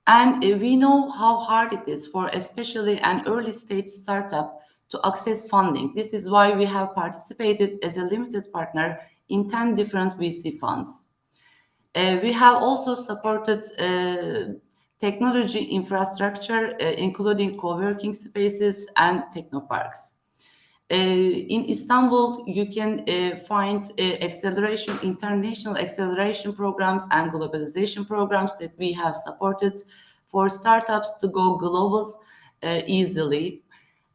And we know how hard it is for especially an early stage startup to access funding. This is why we have participated as a limited partner in 10 different VC funds. We have also supported technology infrastructure, including co-working spaces and technoparks. In Istanbul, you can find international acceleration programs and globalization programs that we have supported for startups to go global easily.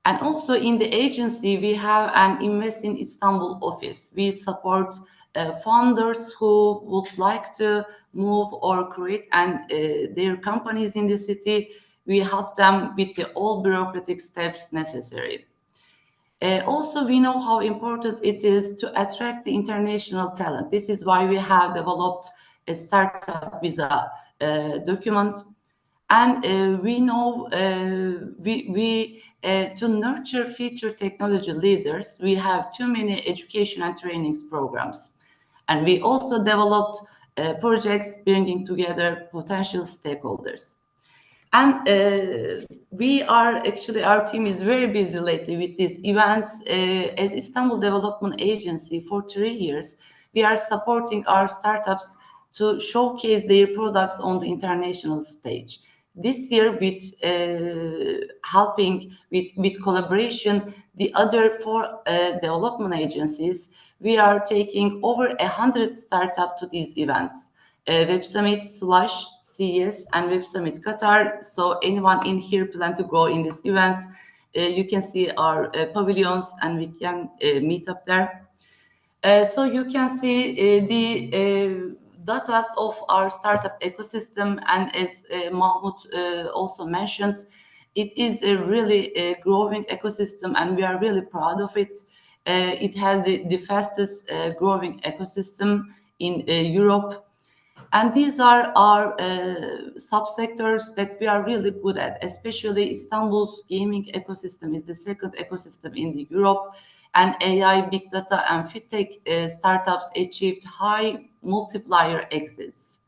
And also in the agency, we have an Invest in Istanbul office. We support founders who would like to move or create their companies in the city. We help them with all bureaucratic steps necessary. Also, we know how important it is to attract the international talent. This is why we have developed a startup visa document. And we know to nurture future technology leaders, we have too many education and trainings programs. And we also developed projects bringing together potential stakeholders. And our team is very busy lately with these events. As Istanbul Development Agency for 3 years, we are supporting our startups to showcase their products on the international stage. This year, with helping with collaboration, the other 4 development agencies, we are taking over 100 startups to these events. Web Summit / CES and Web Summit Qatar. So anyone in here plan to go in these events, you can see our pavilions and we can meet up there. So you can see the data of our startup ecosystem, and as Mahmoud also mentioned, It is a really growing ecosystem, and we are really proud of it. It has the fastest growing ecosystem in Europe. And these are our subsectors that we are really good at, especially Istanbul's gaming ecosystem is the second ecosystem in the Europe, and AI, big data, and fintech startups achieved high multiplier exits.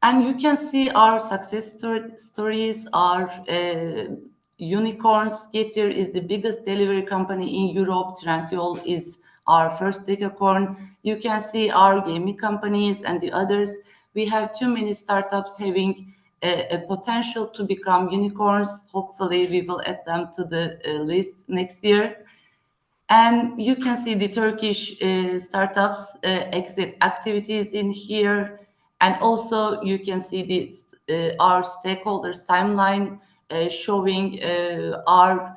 And you can see our success stories, our unicorns. Getir is the biggest delivery company in Europe. Trendyol is our first unicorn. You can see our gaming companies and the others. We have too many startups having a potential to become unicorns. Hopefully, we will add them to the list next year. And you can see the Turkish startups exit activities in here. And also you can see the our stakeholders timeline showing our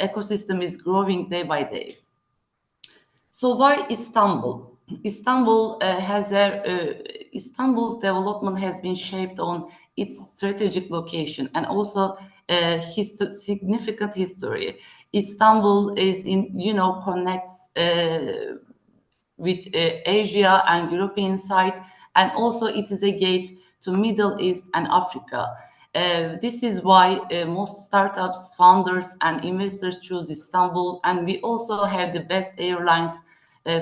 ecosystem is growing day by day. So why Istanbul? Istanbul's development has been shaped on its strategic location and also significant history. Istanbul is connects with Asia and European side, and also it is a gate to Middle East and Africa. This is why most startups, founders, and investors choose Istanbul, and we also have the best airlines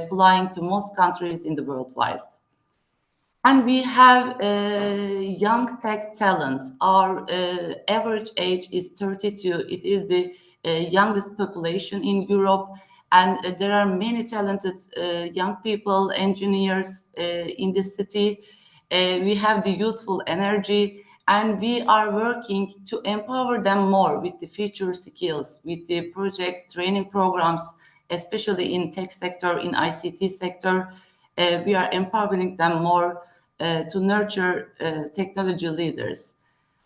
flying to most countries in the worldwide. And we have young tech talent. Our average age is 32. It is the youngest population in Europe. And there are many talented young people, engineers in the city. We have the youthful energy, and we are working to empower them more with the future skills, with the projects, training programs, especially in tech sector, in ICT sector. We are empowering them more to nurture technology leaders.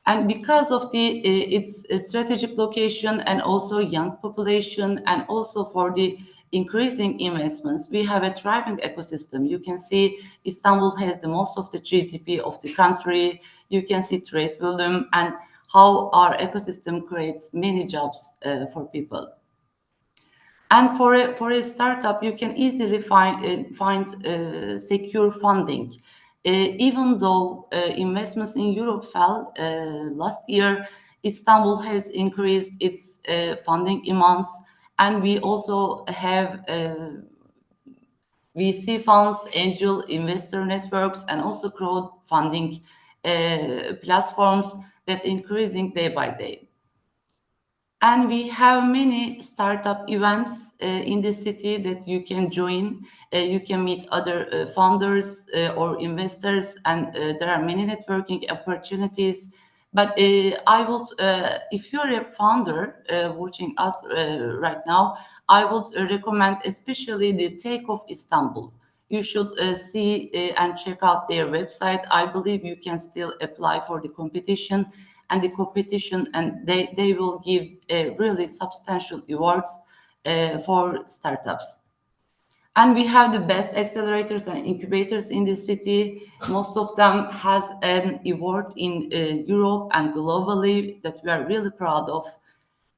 And because of its strategic location and also young population, and also for the increasing investments, we have a thriving ecosystem. You can see Istanbul has the most of the GDP of the country. You can see trade volume and how our ecosystem creates many jobs for people. And for a startup, you can easily find secure funding. Even though investments in Europe fell last year, Istanbul has increased its funding amounts, and we also have VC funds, angel investor networks, and also crowdfunding platforms that increasing day by day. And we have many startup events in the city that you can join. You can meet other founders or investors, and there are many networking opportunities. But I would, if you're a founder watching us right now, I would recommend especially the Takeoff Istanbul. You should see and check out their website. I believe you can still apply for the competition. And the competition, and they will give really substantial awards for startups. And we have the best accelerators and incubators in the city. Most of them has an award in Europe and globally that we are really proud of.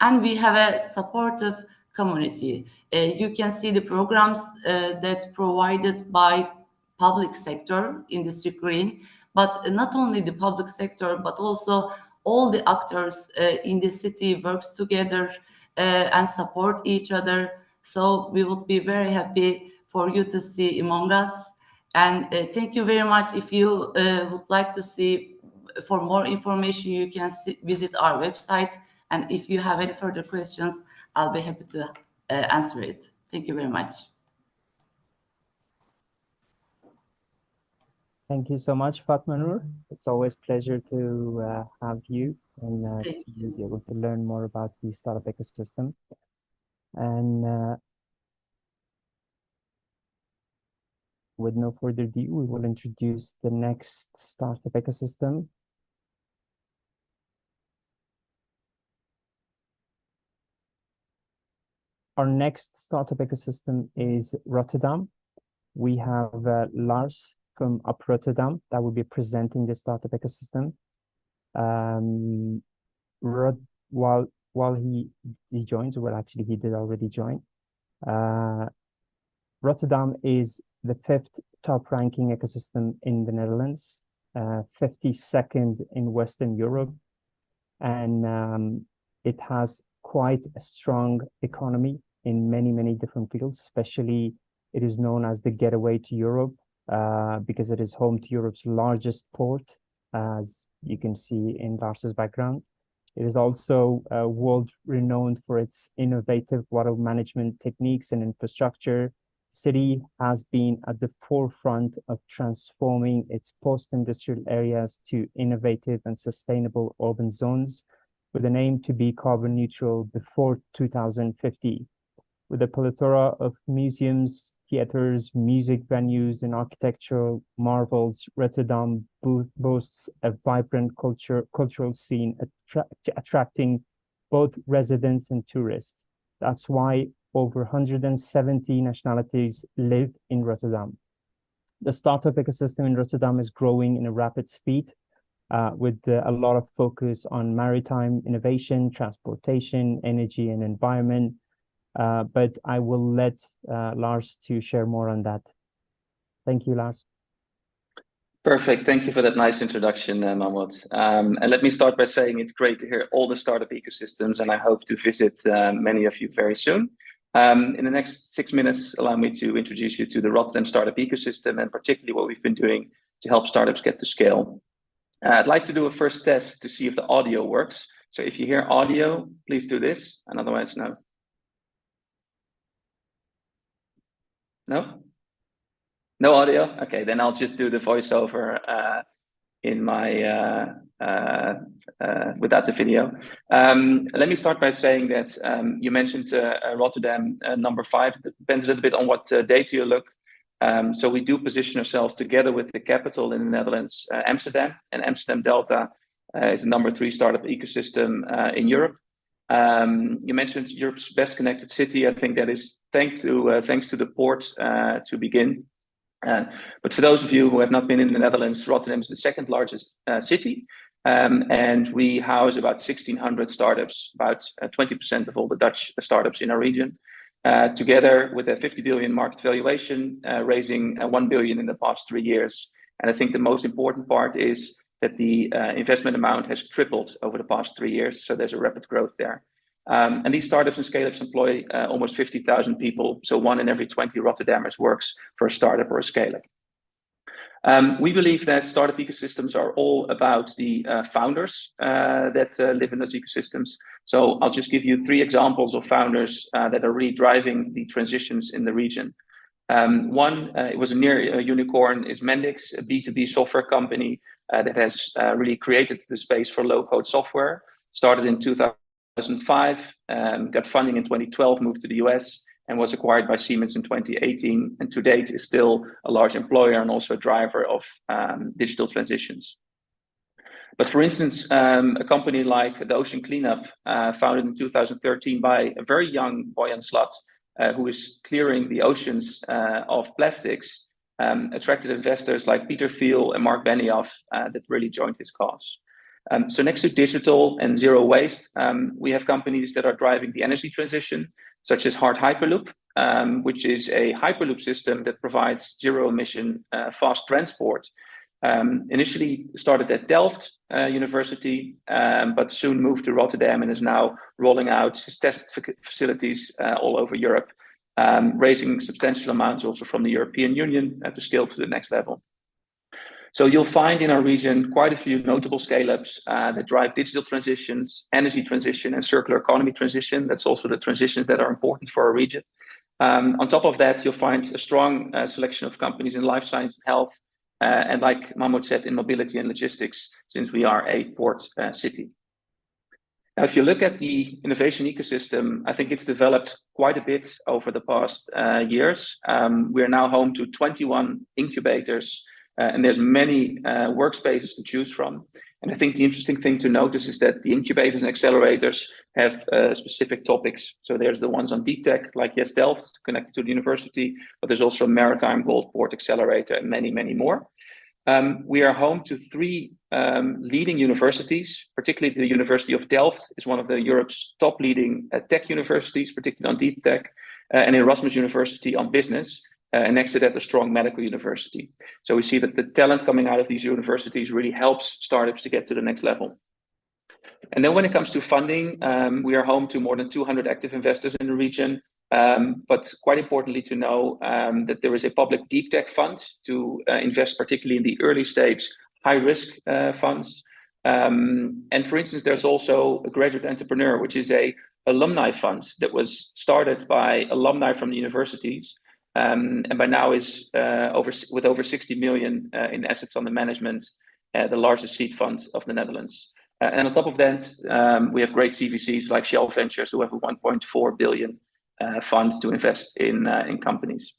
And we have a supportive community. You can see the programs that provided by public sector in the screen, but not only the public sector, but also all the actors in the city works together and support each other. So we would be very happy for you to see among us. And thank you very much. If you would like to see for more information, you can visit our website. And if you have any further questions, I'll be happy to answer it. Thank you very much. Thank you so much, Fatma Noor. It's always a pleasure to have you and to be able to learn more about the startup ecosystem. And with no further ado, we will introduce the next startup ecosystem. Our next startup ecosystem is Rotterdam. We have Lars from Up Rotterdam that will be presenting the startup ecosystem. while he joins, well, actually, he did already join. Rotterdam is the 5th top ranking ecosystem in the Netherlands, 52nd in Western Europe, and it has quite a strong economy in many different fields. Especially, it is known as the gateway to Europe because it is home to Europe's largest port, as you can see in Lars's background. It is also world renowned for its innovative water management techniques and infrastructure. City has been at the forefront of transforming its post-industrial areas to innovative and sustainable urban zones with an aim to be carbon neutral before 2050. With a plethora of museums, theaters, music venues, and architectural marvels, Rotterdam boasts a vibrant cultural scene attracting both residents and tourists. That's why over 170 nationalities live in Rotterdam. The startup ecosystem in Rotterdam is growing in a rapid speed with a lot of focus on maritime innovation, transportation, energy, and environment. But I will let Lars to share more on that. Thank you, Lars. Perfect. Thank you for that nice introduction, Mahmoud. And let me start by saying it's great to hear all the startup ecosystems, and I hope to visit many of you very soon. In the next 6 minutes, allow me to introduce you to the Rotterdam startup ecosystem and particularly what we've been doing to help startups get to scale. I'd like to do a first test to see if the audio works. So if you hear audio, please do this, and otherwise, no. No? No audio? Okay, then I'll just do the voiceover in my without the video. Let me start by saying that you mentioned Rotterdam number 5. It depends a little bit on what data you look. So we do position ourselves together with the capital in the Netherlands, Amsterdam, and Amsterdam Delta is the number 3 startup ecosystem in Europe. You mentioned Europe's best connected city. I think that is thanks to the port to begin. But for those of you who have not been in the Netherlands, Rotterdam is the 2nd largest city, and we house about 1,600 startups, about 20% of all the Dutch startups in our region, together with a 50 billion market valuation, raising 1 billion in the past 3 years. And I think the most important part is that the investment amount has tripled over the past 3 years, so there's a rapid growth there. And these startups and scale-ups employ almost 50,000 people. So 1 in every 20 Rotterdammers works for a startup or a scale-up. We believe that startup ecosystems are all about the founders that live in those ecosystems. So I'll just give you 3 examples of founders that are really driving the transitions in the region. One, it was a near unicorn, is Mendix, a B2B software company that has really created the space for low-code software. Started in 2005, got funding in 2012, moved to the US, and was acquired by Siemens in 2018, and to date is still a large employer and also a driver of digital transitions. But for instance, a company like the Ocean Cleanup, founded in 2013 by a very young Boyan Slat, who is clearing the oceans of plastics, attracted investors like Peter Thiel and Mark Benioff that really joined his cause. So next to digital and zero waste, we have companies that are driving the energy transition, such as Hard Hyperloop, which is a Hyperloop system that provides zero emission fast transport. Initially started at Delft University, but soon moved to Rotterdam and is now rolling out his test facilities all over Europe, raising substantial amounts also from the European Union to scale to the next level. So you'll find in our region quite a few notable scale-ups that drive digital transitions, energy transition, and circular economy transition. That's also the transitions that are important for our region. On top of that, you'll find a strong selection of companies in life science and health, and like Mahmoud said, in mobility and logistics, since we are a port city. Now, if you look at the innovation ecosystem, I think it's developed quite a bit over the past years. We're now home to 21 incubators, and there's many workspaces to choose from. And I think the interesting thing to notice is that the incubators and accelerators have specific topics. So there's the ones on deep tech, like Yes Delft, connected to the university, but there's also Maritime Gold Port Accelerator and many, many more. We are home to three leading universities, particularly the University of Delft is one of Europe's top leading tech universities, particularly on deep tech, and Erasmus University on business. And next to that, a strong medical university. So we see that the talent coming out of these universities really helps startups to get to the next level. And then when it comes to funding, we are home to more than 200 active investors in the region. But quite importantly to know that there is a public deep tech fund to invest particularly in the early stage high risk funds. And for instance, there's also a graduate entrepreneur, which is a alumni fund that was started by alumni from the universities. And by now is with over 60 million in assets under management, the largest seed fund of the Netherlands. And on top of that, we have great CVCs like Shell Ventures, who have a 1.4 billion funds to invest in companies.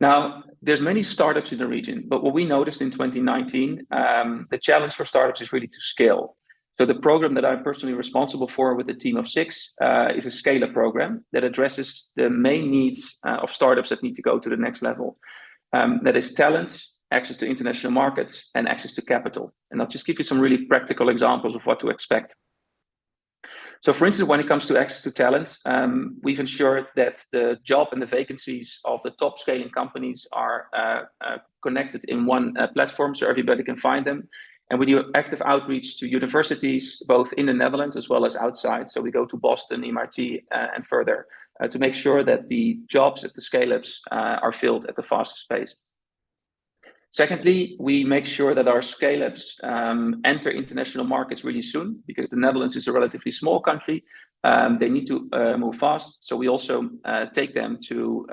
Now, there's many startups in the region, but what we noticed in 2019, the challenge for startups is really to scale. So the program that I'm personally responsible for with a team of 6 is a scale-up program that addresses the main needs of startups that need to go to the next level. That is talent, access to international markets, and access to capital. And I'll just give you some really practical examples of what to expect. So for instance, when it comes to access to talent, we've ensured that the job and the vacancies of the top scaling companies are connected in one platform so everybody can find them. And we do active outreach to universities, both in the Netherlands as well as outside. So we go to Boston, MIT, and further to make sure that the jobs at the scale-ups are filled at the fastest pace. Secondly, we make sure that our scale-ups enter international markets really soon, because the Netherlands is a relatively small country. They need to move fast. So we also take them to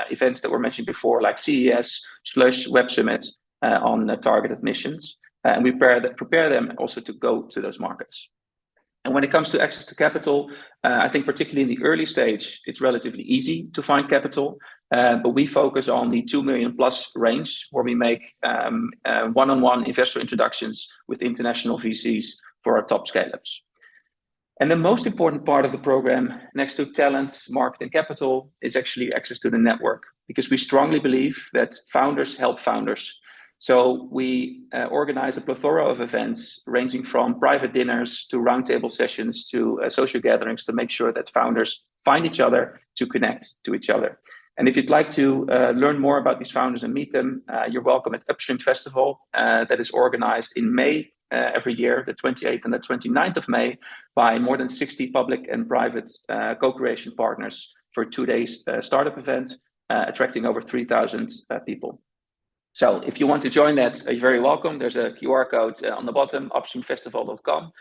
events that were mentioned before, like CES, Slush, Web Summit on targeted missions. And we prepare them also to go to those markets. And when it comes to access to capital, I think particularly in the early stage, it's relatively easy to find capital. But we focus on the 2 million plus range, where we make one-on-one investor introductions with international VCs for our top scale-ups. And the most important part of the program, next to talent, market, and capital, is actually access to the network, because we strongly believe that founders help founders. So we organize a plethora of events ranging from private dinners to roundtable sessions to social gatherings to make sure that founders find each other to connect to each other. And if you'd like to learn more about these founders and meet them, you're welcome at Upstream Festival that is organized in May every year, the 28th and the 29th of May, by more than 60 public and private co-creation partners for a 2-day startup event, attracting over 3,000 people. So if you want to join that, you're very welcome. There's a QR code on the bottom, upstreamfestival.com.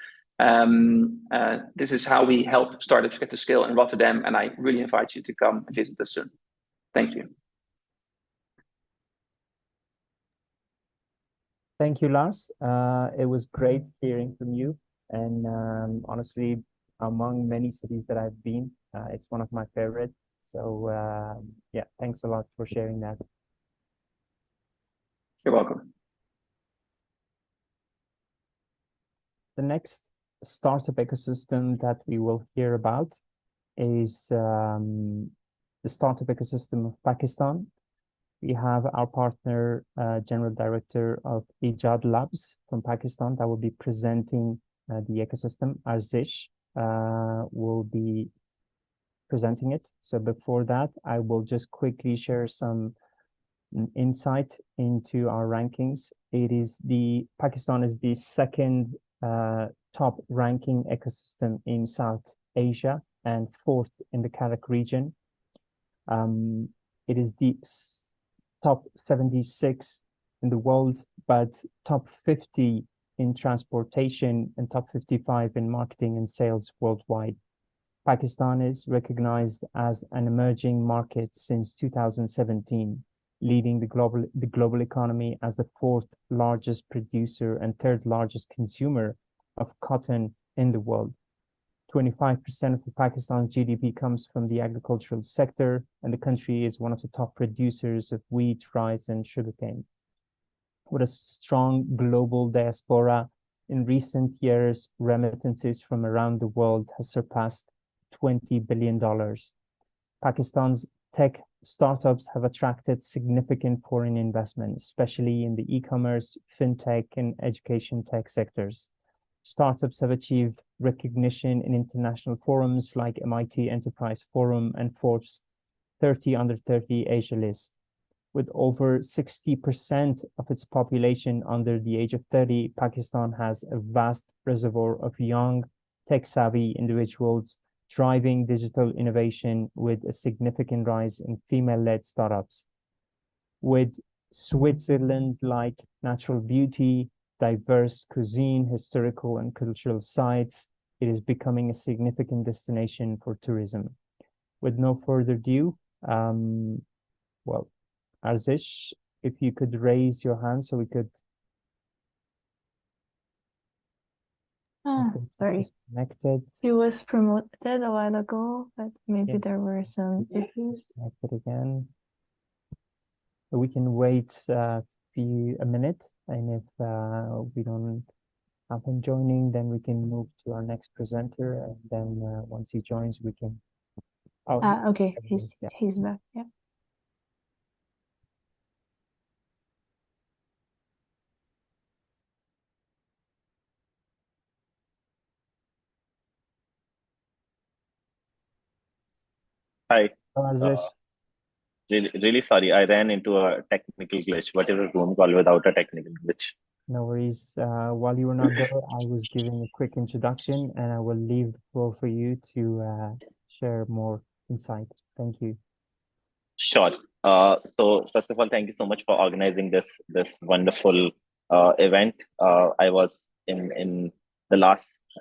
This is how we help startups get to scale in Rotterdam, and I really invite you to come and visit us soon. Thank you. Thank you, Lars. It was great hearing from you. And honestly, among many cities that I've been, it's one of my favorites. So yeah, thanks a lot for sharing that. You're welcome. The next startup ecosystem that we will hear about is the startup ecosystem of Pakistan. We have our partner, General Director of Ijad Labs from Pakistan, that will be presenting the ecosystem. Arzish will be presenting it. So before that, I will just quickly share some insight into our rankings. Pakistan is the second top ranking ecosystem in South Asia and 4th in the CARAC region. It is the top 76 in the world, but top 50 in transportation and top 55 in marketing and sales worldwide. Pakistan is recognized as an emerging market since 2017, leading the global economy as the 4th largest producer and 3rd largest consumer of cotton in the world. 25% of Pakistan's GDP comes from the agricultural sector, and the country is one of the top producers of wheat, rice, and sugarcane. With a strong global diaspora, in recent years, remittances from around the world has surpassed $20 billion. Pakistan's tech startups have attracted significant foreign investment, especially in the e-commerce, fintech, and education tech sectors. Startups have achieved recognition in international forums like MIT Enterprise Forum and Forbes 30 Under 30 Asia list. With over 60% of its population under the age of 30, Pakistan has a vast reservoir of young, tech-savvy individuals driving digital innovation with a significant rise in female-led startups. With Switzerland-like natural beauty, diverse cuisine, historical and cultural sites, it is becoming a significant destination for tourism. With no further ado, well, Arzish, if you could raise your hand so we could. Sorry. Connected. He was promoted a while ago, but maybe Yes. there were some issues. Connected again. We can wait a minute, and if we don't have him joining, then we can move to our next presenter, and then once he joins, we can. Oh, Okay, there he is, yeah. he's back. Yeah. Hi. Hello, Arzish. Really sorry, I ran into a technical glitch. What is a Zoom call without a technical glitch? No worries. While you were not there, I was giving a quick introduction, and I will leave the floor for you to share more insight. Thank you. Sure. So first of all, thank you so much for organizing this wonderful event. I was in the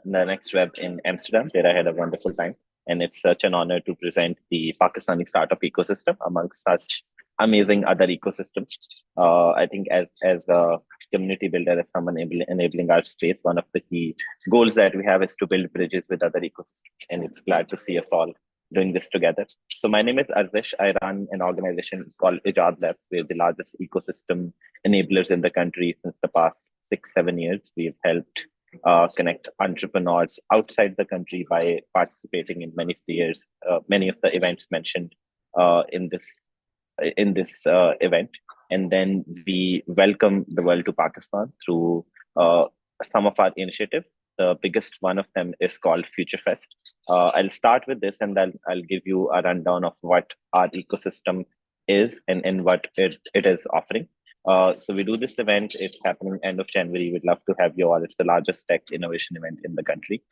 next web in Amsterdam, where I had a wonderful time. And it's such an honor to present the Pakistani startup ecosystem amongst such amazing other ecosystems. I think as a community builder, as someone enabling our space, one of the key goals that we have is to build bridges with other ecosystems. And it's glad to see us all doing this together. So my name is Arzish. I run an organization called Ijad Labs. We're the largest ecosystem enablers in the country since the past 6-7 years. We've helped connect entrepreneurs outside the country by participating in many of the events mentioned in this event. And then we welcome the world to Pakistan through some of our initiatives. The biggest one of them is called FutureFest. I'll start with this, and then I'll give you a rundown of what our ecosystem is and what it is offering. So we do this event. It's happening end of January. We'd love to have you all. It's the largest tech innovation event in the country.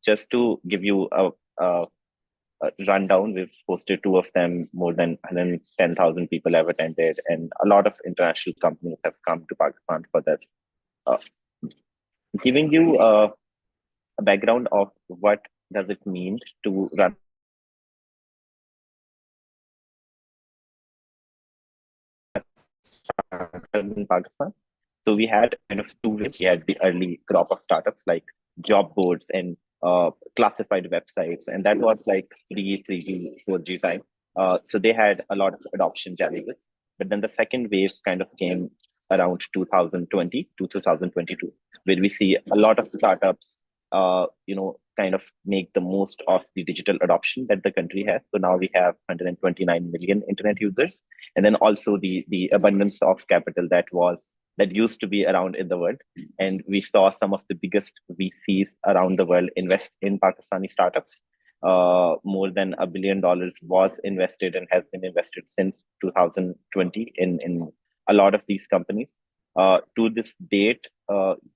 Just to give you a rundown, we've hosted 2 of them. More than 110,000 people have attended, and a lot of international companies have come to Pakistan for that. Giving you a background of what does it mean to run in Pakistan. So we had kind of 2 waves. We had the early crop of startups like job boards and classified websites, and that was like 3G, 4G time. So they had a lot of adoption challenges. But then the second wave kind of came around 2020 to 2022, where we see a lot of startups, kind of make the most of the digital adoption that the country has. So now we have 129 million internet users, and then also the abundance of capital that used to be around in the world. And we saw some of the biggest VCs around the world invest in Pakistani startups. More than $1 billion was invested and has been invested since 2020 in a lot of these companies. To this date,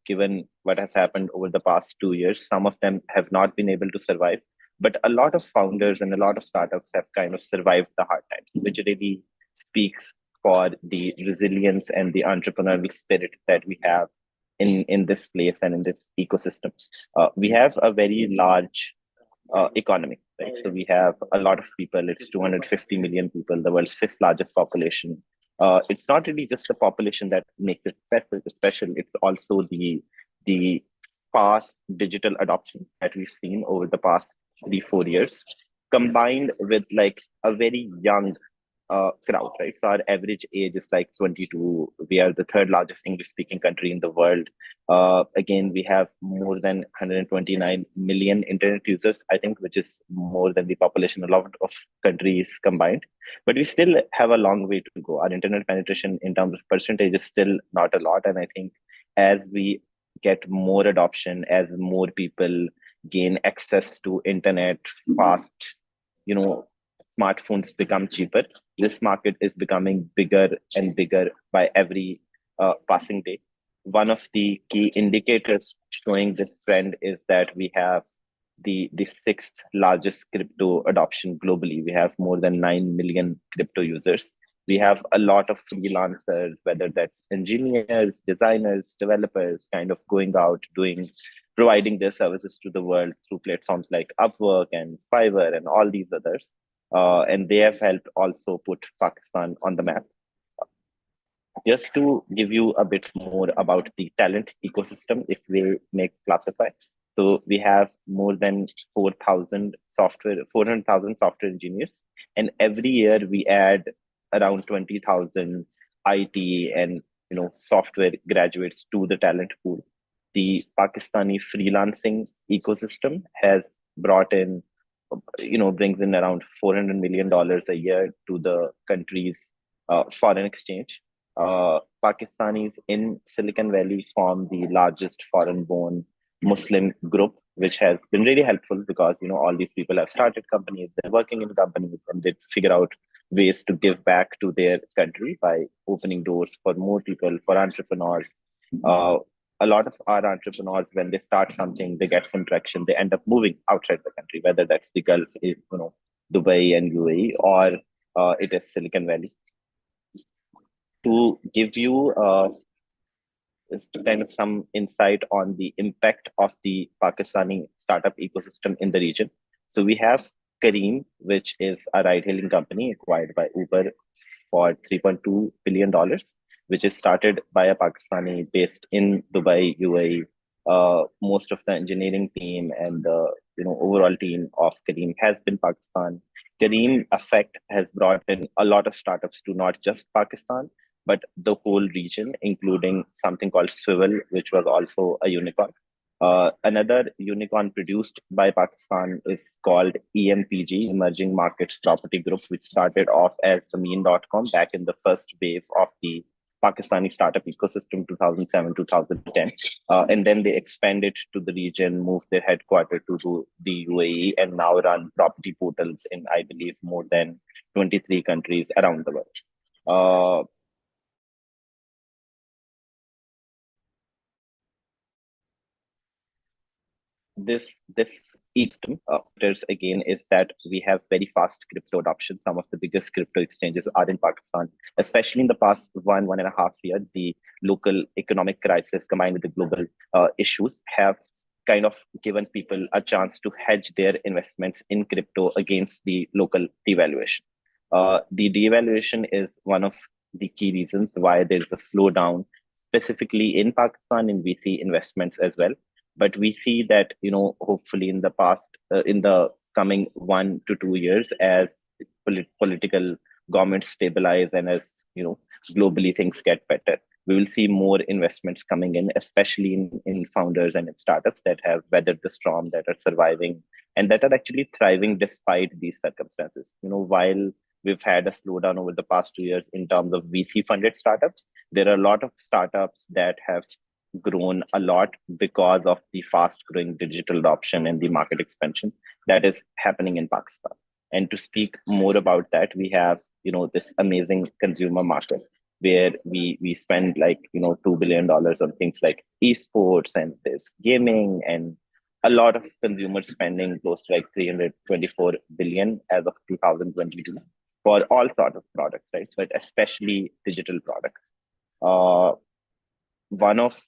given what has happened over the past 2 years, some of them have not been able to survive, but a lot of founders and a lot of startups have kind of survived the hard times, which really speaks for the resilience and the entrepreneurial spirit that we have in this place and in this ecosystem. We have a very large economy, right? So we have a lot of people. It's 250 million people, the world's 5th largest population. It's not really just the population that makes it special. It's also the fast digital adoption that we've seen over the past 3-4 years, combined with like a very young crowd, right? So our average age is like 22. We are the third largest English-speaking country in the world. Again, we have more than 129 million internet users, I think, which is more than the population of a lot of countries combined. But we still have a long way to go. Our internet penetration in terms of percentage is still not a lot. And I think as we get more adoption, as more people gain access to internet fast, smartphones become cheaper, this market is becoming bigger and bigger by every passing day. One of the key indicators showing this trend is that we have the sixth largest crypto adoption globally. We have more than 9 million crypto users. We have a lot of freelancers, whether that's engineers, designers, developers, kind of going out, providing their services to the world through platforms like Upwork and Fiverr and all these others. And they have helped also put Pakistan on the map. Just to give you a bit more about the talent ecosystem, if we make classify. So we have more than 400,000 software engineers. And every year we add around 20,000 IT and software graduates to the talent pool. The Pakistani freelancing ecosystem has brought in, brings in around $400 million a year to the country's foreign exchange. Pakistanis in Silicon Valley form the largest foreign-born Muslim group, which has been really helpful because all these people have started companies, they're working in companies, and they figure out ways to give back to their country by opening doors for more people, for entrepreneurs. A lot of our entrepreneurs, when they start something, they get some traction, they end up moving outside the country, whether that's the Gulf, Dubai and UAE, or it is Silicon Valley. To give you kind of some insight on the impact of the Pakistani startup ecosystem in the region. So we have Careem, which is a ride-hailing company acquired by Uber for $3.2 billion, which is started by a Pakistani based in Dubai, UAE. Most of the engineering team and the overall team of Careem has been Pakistan. Careem Effect has brought in a lot of startups to not just Pakistan, but the whole region, including something called Swivel, which was also a unicorn. Another unicorn produced by Pakistan is called EMPG, Emerging Markets Property Group, which started off as Zameen.com back in the first wave of the Pakistani startup ecosystem, 2007-2010. And then they expanded to the region, moved their headquarters to the UAE, and now run property portals in, I believe, more than 23 countries around the world. This ecosystem again is that we have very fast crypto adoption. Some of the biggest crypto exchanges are in Pakistan, especially in the past 1.5 years. The local economic crisis combined with the global issues have kind of given people a chance to hedge their investments in crypto against the local devaluation. The devaluation is one of the key reasons why there's a slowdown, specifically in Pakistan in VC investments as well. But we see that, hopefully in the coming 1 to 2 years, as political governments stabilize and as, globally things get better, we will see more investments coming in, especially in founders and in startups that have weathered the storm, that are surviving, and that are actually thriving despite these circumstances. While we've had a slowdown over the past 2 years in terms of VC-funded startups, there are a lot of startups that have grown a lot because of the fast growing digital adoption and the market expansion that is happening in Pakistan. And to speak more about that, we have this amazing consumer market where we spend like $2 billion on things like esports, and there's gaming, and a lot of consumer spending close to like 324 billion as of 2022 for all sorts of products, right? But especially digital products. One of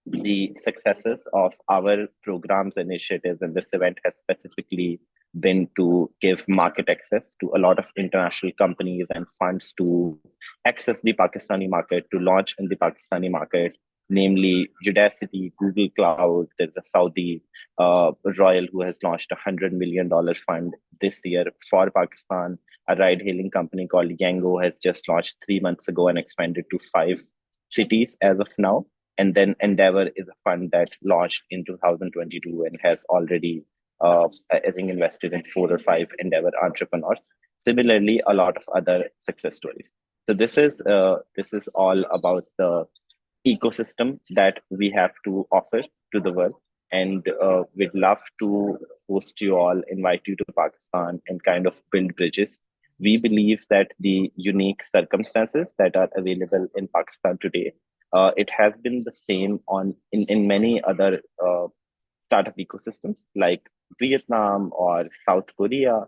the successes of our programs initiatives in this event has specifically been to give market access to a lot of international companies and funds to access the Pakistani market, to launch in the Pakistani market, namely Udacity, Google Cloud. There's a Saudi royal who has launched $100 million fund this year for Pakistan. a ride-hailing company called Yango has just launched 3 months ago and expanded to 5 cities as of now. And then Endeavor is a fund that launched in 2022 and has already, I think, invested in 4 or 5 Endeavor entrepreneurs. Similarly, a lot of other success stories. So this is all about the ecosystem that we have to offer to the world. And we'd love to host you all, invite you to Pakistan and kind of build bridges. We believe that the unique circumstances that are available in Pakistan today, it has been the same in many other startup ecosystems like Vietnam or South Korea,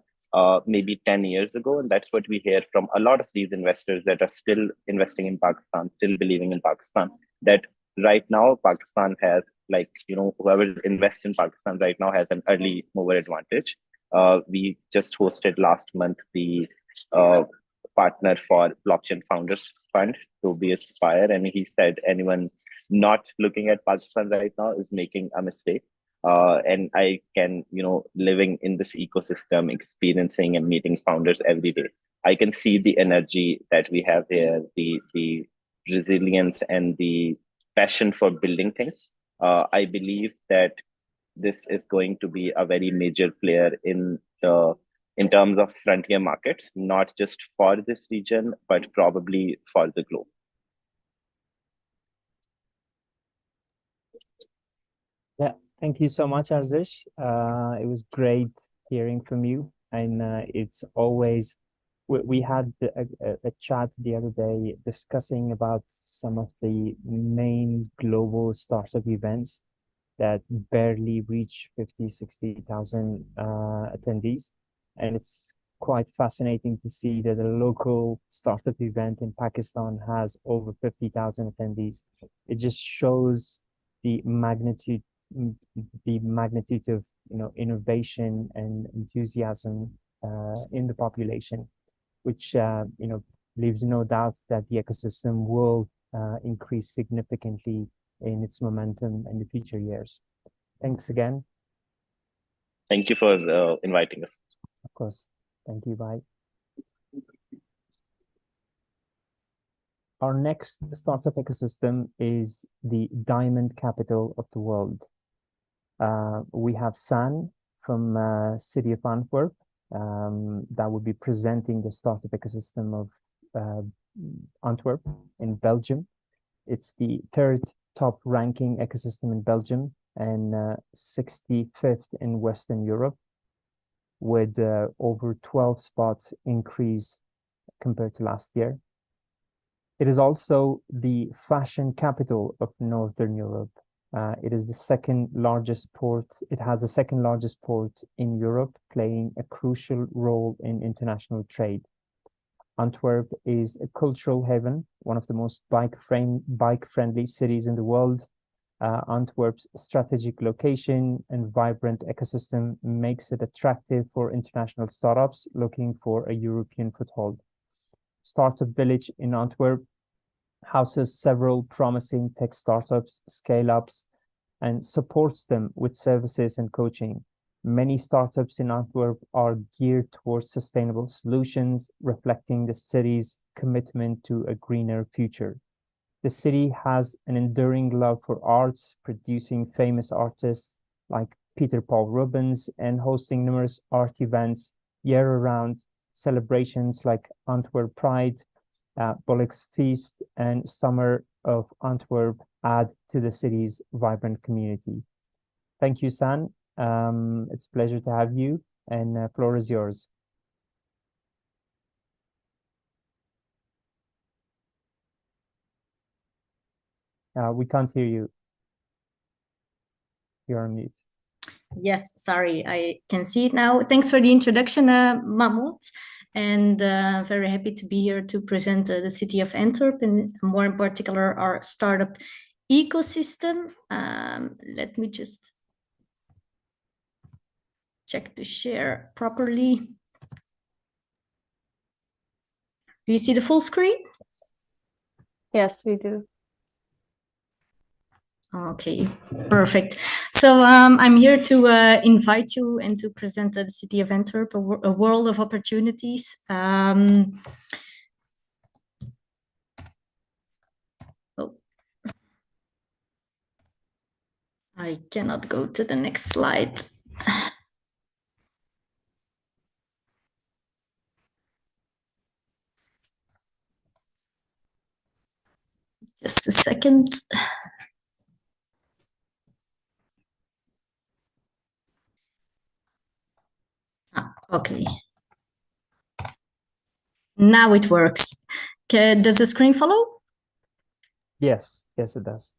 maybe 10 years ago. And that's what we hear from a lot of these investors that are still investing in Pakistan, still believing in Pakistan, that right now Pakistan has, like, whoever invests in Pakistan right now has an early mover advantage. We just hosted last month the partner for Blockchain Founders Fund, Tobias Spire, and he said anyone not looking at Pakistan right now is making a mistake. And I can, living in this ecosystem, experiencing and meeting founders every day, I can see the energy that we have here, the resilience and the passion for building things. I believe that this is going to be a very major player in terms of frontier markets, not just for this region, but probably for the globe. Yeah, thank you so much, Arzish. It was great hearing from you. And it's always, we had a chat the other day discussing about some of the main global startup events that barely reach 50, 60,000 attendees. And it's quite fascinating to see that a local startup event in Pakistan has over 50,000 attendees. It just shows the magnitude of innovation and enthusiasm in the population, which leaves no doubt that the ecosystem will increase significantly in its momentum in the future years. Thanks again. Thank you for inviting us. Of course. Thank you. Bye. Our next startup ecosystem is the diamond capital of the world. We have San from City of Antwerp that will be presenting the startup ecosystem of Antwerp in Belgium. It's the 3rd top ranking ecosystem in Belgium and 65th in Western Europe, with over 12 spots increase compared to last year. It is also the fashion capital of Northern Europe. It is the second largest port. It has the second largest port in Europe, playing a crucial role in international trade. Antwerp is a cultural haven, one of the most bike-friendly cities in the world. Antwerp's strategic location and vibrant ecosystem makes it attractive for international startups looking for a European foothold. Startup Village in Antwerp houses several promising tech startups, scale-ups, and supports them with services and coaching. Many startups in Antwerp are geared towards sustainable solutions, reflecting the city's commitment to a greener future. The city has an enduring love for arts, producing famous artists like Peter Paul Rubens and hosting numerous art events year-round. Celebrations like Antwerp Pride, Bolix Feast, and Summer of Antwerp add to the city's vibrant community. Thank you, San. It's a pleasure to have you, and floor is yours. We can't hear you. You're on mute. Yes, sorry, I can see it now. Thanks for the introduction, Mahmoud, and very happy to be here to present the city of Antwerp, and more in particular our startup ecosystem. Let me just check to share properly. Do you see the full screen? Yes, we do. Okay, perfect. So So I'm here to invite you and to present the city of Antwerp, a world of opportunities. Oh, I cannot go to the next slide. Just a second. Okay. Now it works. Does the screen follow? Yes, yes, it does.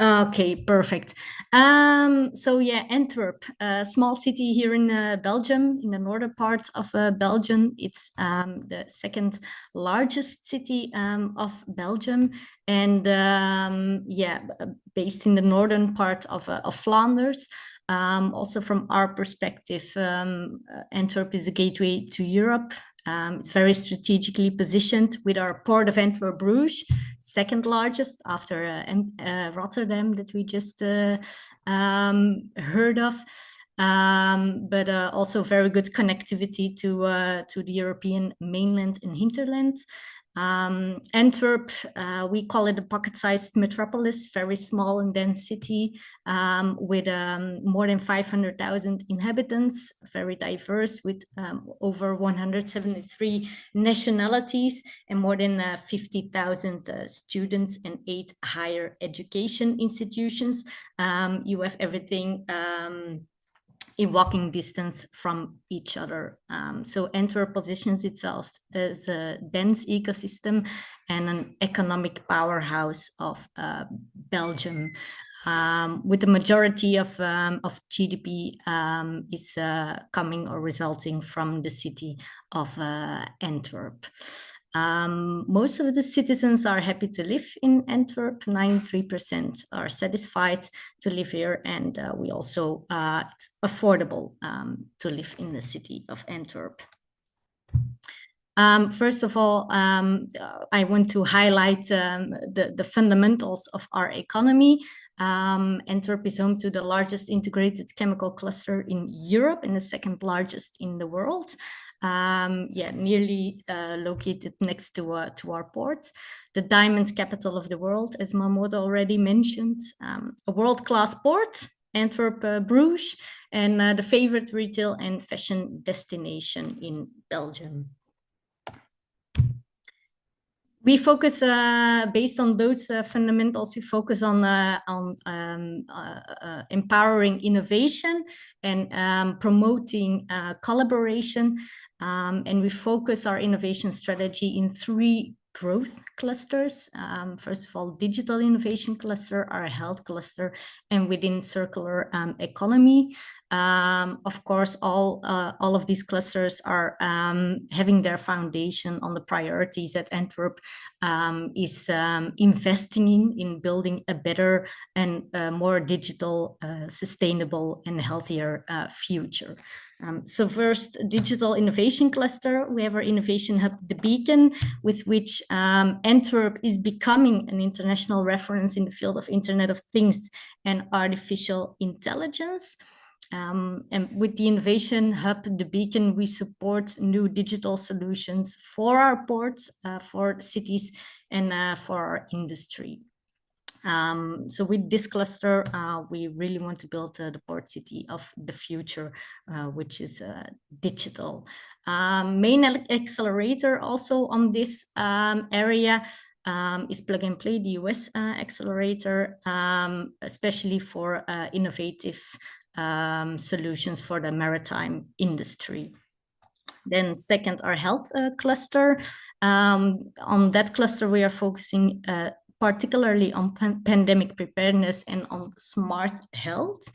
Okay, perfect. So yeah, Antwerp, a small city here in Belgium, in the northern part of Belgium. It's the second largest city of Belgium, and yeah, based in the northern part of Flanders. Also from our perspective, Antwerp is a gateway to Europe. It's very strategically positioned with our port of Antwerp-Bruges, second largest after Rotterdam that we just heard of, but also very good connectivity to the European mainland and hinterland. Antwerp, we call it a pocket-sized metropolis, very small and dense city with more than 500,000 inhabitants, very diverse with over 173 nationalities and more than 50,000 students and 8 higher education institutions. You have everything in walking distance from each other. So Antwerp positions itself as a dense ecosystem and an economic powerhouse of Belgium. With the majority of GDP is coming or resulting from the city of Antwerp. Most of the citizens are happy to live in Antwerp. 93% are satisfied to live here, and we also it's affordable to live in the city of Antwerp. First of all, I want to highlight the fundamentals of our economy. Antwerp is home to the largest integrated chemical cluster in Europe and the second largest in the world. Yeah, nearly located next to our port, the diamond capital of the world, as Mahmoud already mentioned, a world-class port, Antwerp, Bruges, and the favorite retail and fashion destination in Belgium. We focus, based on those fundamentals, we focus on empowering innovation and promoting collaboration. And we focus our innovation strategy in 3 growth clusters. First of all, digital innovation cluster, our health cluster, and within circular economy. Of course, all of these clusters are having their foundation on the priorities that Antwerp is investing in building a better and more digital, sustainable and healthier future. So first, digital innovation cluster, we have our innovation hub, The Beacon, with which Antwerp is becoming an international reference in the field of Internet of Things and artificial intelligence. And with the Innovation Hub, The Beacon, we support new digital solutions for our ports, for cities, and for our industry. So with this cluster, we really want to build the port city of the future, which is digital. Main accelerator also on this area is Plug and Play, the US accelerator, especially for innovative solutions for the maritime industry. Then second, our health cluster. On that cluster, we are focusing particularly on pandemic preparedness and on smart health.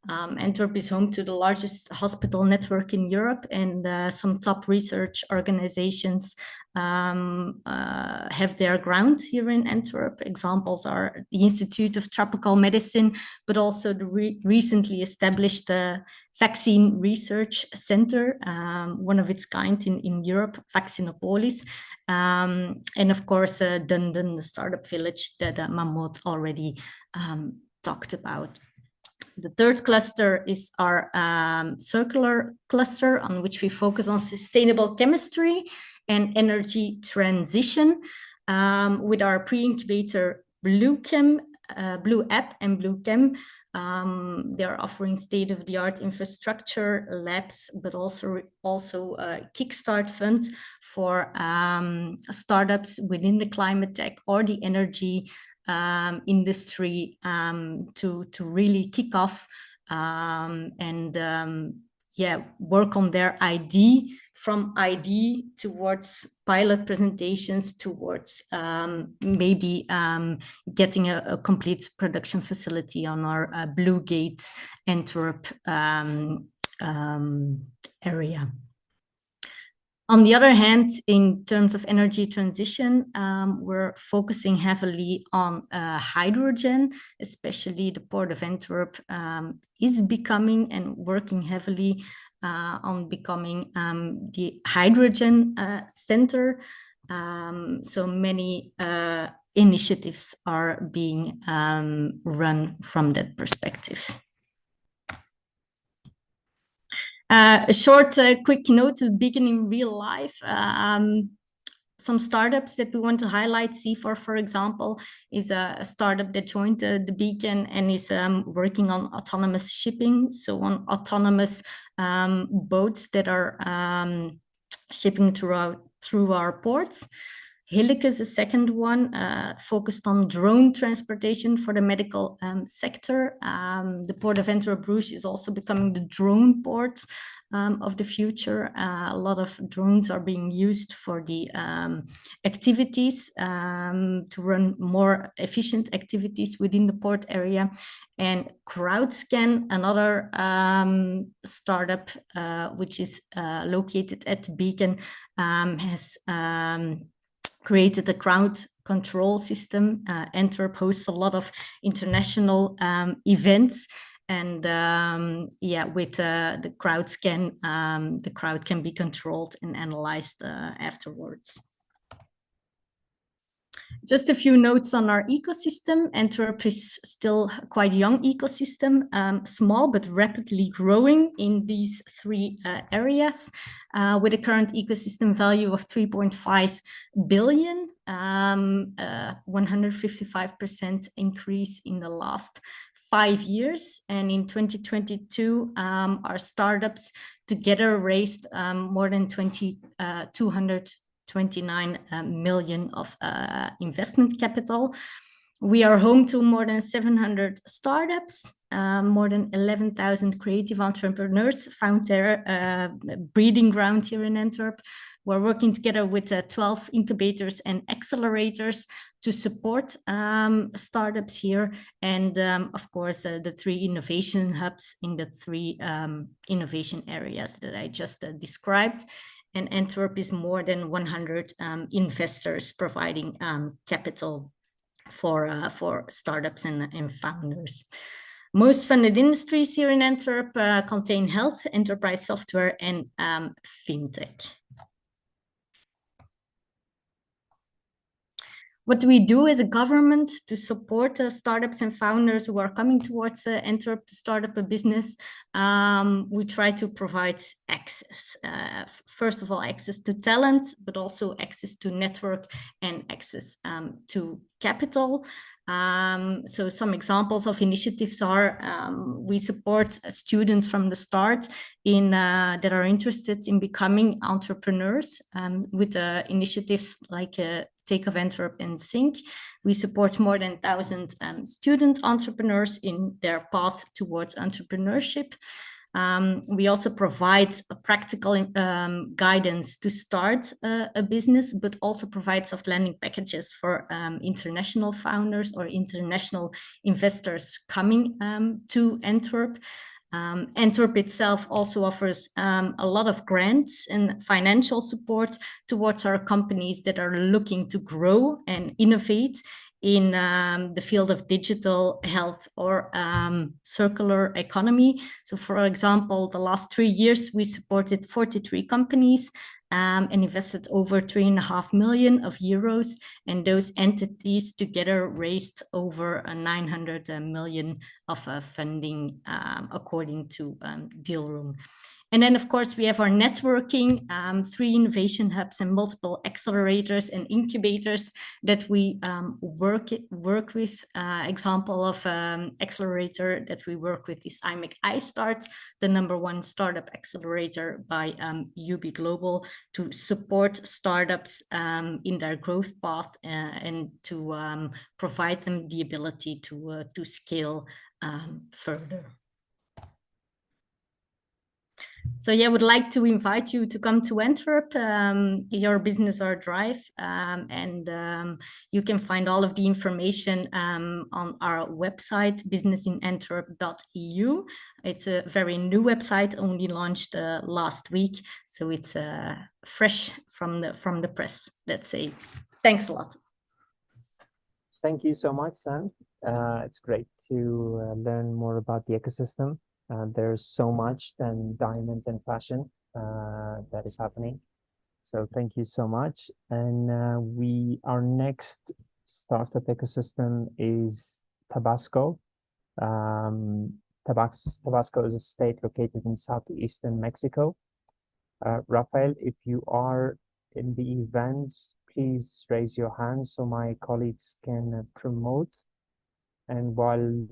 Antwerp is home to the largest hospital network in Europe, and some top research organizations have their ground here in Antwerp. Examples are the Institute of Tropical Medicine, but also the recently established Vaccine Research Center, one of its kind in Europe, Vaccinopolis, and of course Dundon, the startup village that Mahmoud already talked about. The third cluster is our circular cluster, on which we focus on sustainable chemistry and energy transition with our pre-incubator Blue App and Blue Chem. They are offering state-of-the-art infrastructure labs, but also a Kickstart fund for startups within the climate tech or the energy industry to really kick off and work on their ID, from ID towards pilot presentations, towards maybe getting a complete production facility on our Blue Gate Antwerp area. On the other hand, in terms of energy transition, we're focusing heavily on hydrogen, especially the Port of Antwerp is becoming and working heavily on becoming the hydrogen center. So many initiatives are being run from that perspective. A short, quick note to begin in real life. Some startups that we want to highlight. C4, for example, is a startup that joined the Beacon and is working on autonomous shipping, so on autonomous boats that are shipping through our ports. Helic is a second one, focused on drone transportation for the medical sector. The Port of Antwerp-Bruges is also becoming the drone port of the future. A lot of drones are being used for the activities, to run more efficient activities within the port area. And CrowdScan, another startup which is located at Beacon, has created a crowd control system. Antwerp hosts a lot of international events, and with the CrowdScan, the crowd can be controlled and analyzed afterwards. Just a few notes on our ecosystem. Antwerp is still quite a young ecosystem, small but rapidly growing in these three areas, with a current ecosystem value of 3.5 billion, 155% increase in the last 5 years. And in 2022, our startups together raised more than 229 million of investment capital. We are home to more than 700 startups, more than 11,000 creative entrepreneurs found their breeding ground here in Antwerp. We're working together with 12 incubators and accelerators to support startups here. And of course, the 3 innovation hubs in the 3 innovation areas that I just described. And Antwerp is more than 100 investors providing capital for startups and founders. Most funded industries here in Antwerp contain health, enterprise software, and fintech. What do we do as a government to support startups and founders who are coming towards Antwerp to start up a business? We try to provide access. First of all, access to talent, but also access to network and access to capital. So some examples of initiatives are we support students from the start in that are interested in becoming entrepreneurs with initiatives like Take Off Antwerp and Sync. We support more than 1,000 student entrepreneurs in their path towards entrepreneurship. We also provide a practical guidance to start a business, but also provide soft landing packages for international founders or international investors coming to Antwerp. Antwerp itself also offers a lot of grants and financial support towards our companies that are looking to grow and innovate in the field of digital health or circular economy. So for example, the last 3 years, we supported 43 companies and invested over 3.5 million euros. And those entities together raised over 900 million funding according to Dealroom. And then, of course, we have our networking, 3 innovation hubs and multiple accelerators and incubators that we work with. Example of accelerator that we work with is IMEC iStart, the #1 startup accelerator by UB Global, to support startups in their growth path and to provide them the ability to scale further. So yeah, I would like to invite you to come to Antwerp, your business or drive, and you can find all of the information on our website, businessinantwerp.eu. It's a very new website, only launched last week, so it's fresh from the press, let's say. Thanks a lot. Thank you so much, Sam. It's great to learn more about the ecosystem. There's so much than diamond and fashion that is happening. So thank you so much. And our next startup ecosystem is Tabasco. Tabasco is a state located in southeastern Mexico. Rafael, if you are in the event, please raise your hand so my colleagues can promote. And while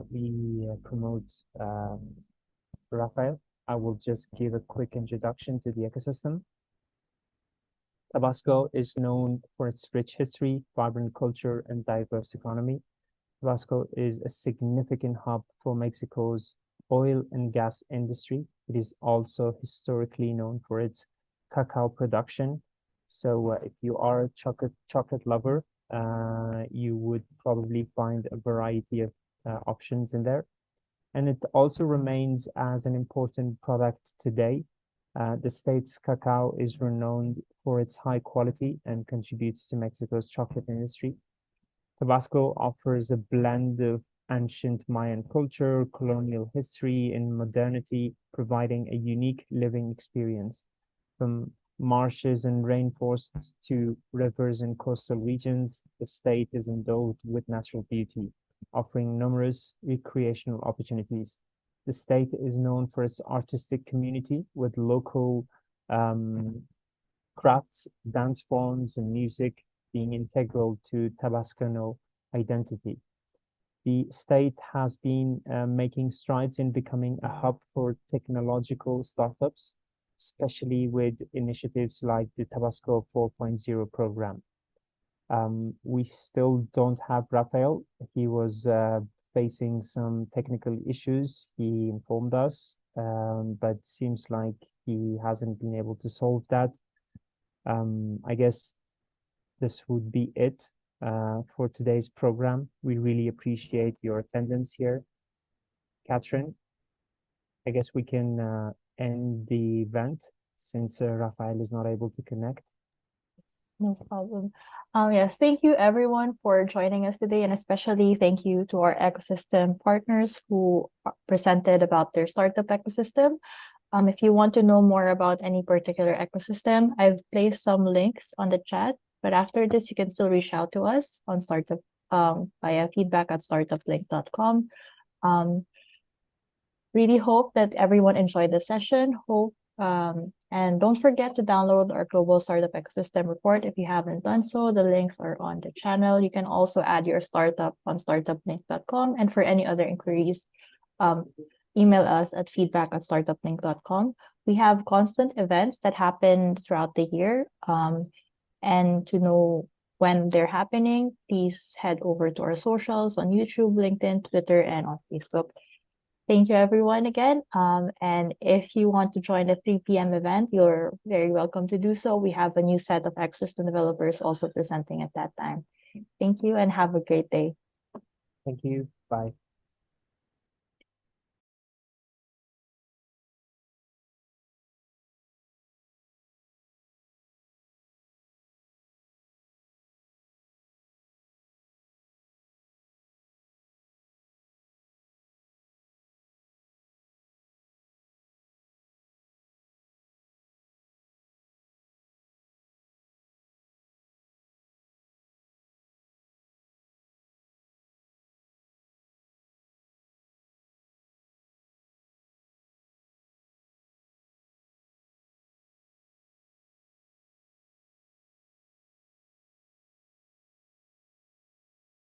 we promote Rafael, I will just give a quick introduction to the ecosystem. Tabasco is known for its rich history, vibrant culture, and diverse economy. Tabasco is a significant hub for Mexico's oil and gas industry. It is also historically known for its cacao production. So if you are a chocolate lover, you would probably find a variety of options in there. And it also remains as an important product today. The state's cacao is renowned for its high quality and contributes to Mexico's chocolate industry. Tabasco offers a blend of ancient Mayan culture, colonial history, and modernity, providing a unique living experience. From marshes and rainforests to rivers and coastal regions, the state is endowed with natural beauty, offering numerous recreational opportunities. The state is known for its artistic community, with local crafts, dance forms, and music being integral to Tabascano identity. The state has been making strides in becoming a hub for technological startups, especially with initiatives like the Tabasco 4.0 program. We still don't have Rafael. He was facing some technical issues, he informed us, but seems like he hasn't been able to solve that. I guess this would be it for today's program. We really appreciate your attendance here. Catherine, I guess we can end the event since Rafael is not able to connect. No problem. Yes, thank you everyone for joining us today, and especially thank you to our ecosystem partners who presented about their startup ecosystem. If you want to know more about any particular ecosystem, I've placed some links on the chat, but after this, you can still reach out to us on startup via feedback@startuplink.com. Really hope that everyone enjoyed the session. And don't forget to download our Global Startup Ecosystem Report if you haven't done so. The links are on the channel. You can also add your startup on startuplink.com. And for any other inquiries, email us at feedback@startuplink.com. We have constant events that happen throughout the year. And to know when they're happening, please head over to our socials on YouTube, LinkedIn, Twitter, and on Facebook. Thank you everyone again. And if you want to join the 3 p.m. event, you're very welcome to do so. We have a new set of ecosystem developers also presenting at that time. Thank you and have a great day. Thank you. Bye.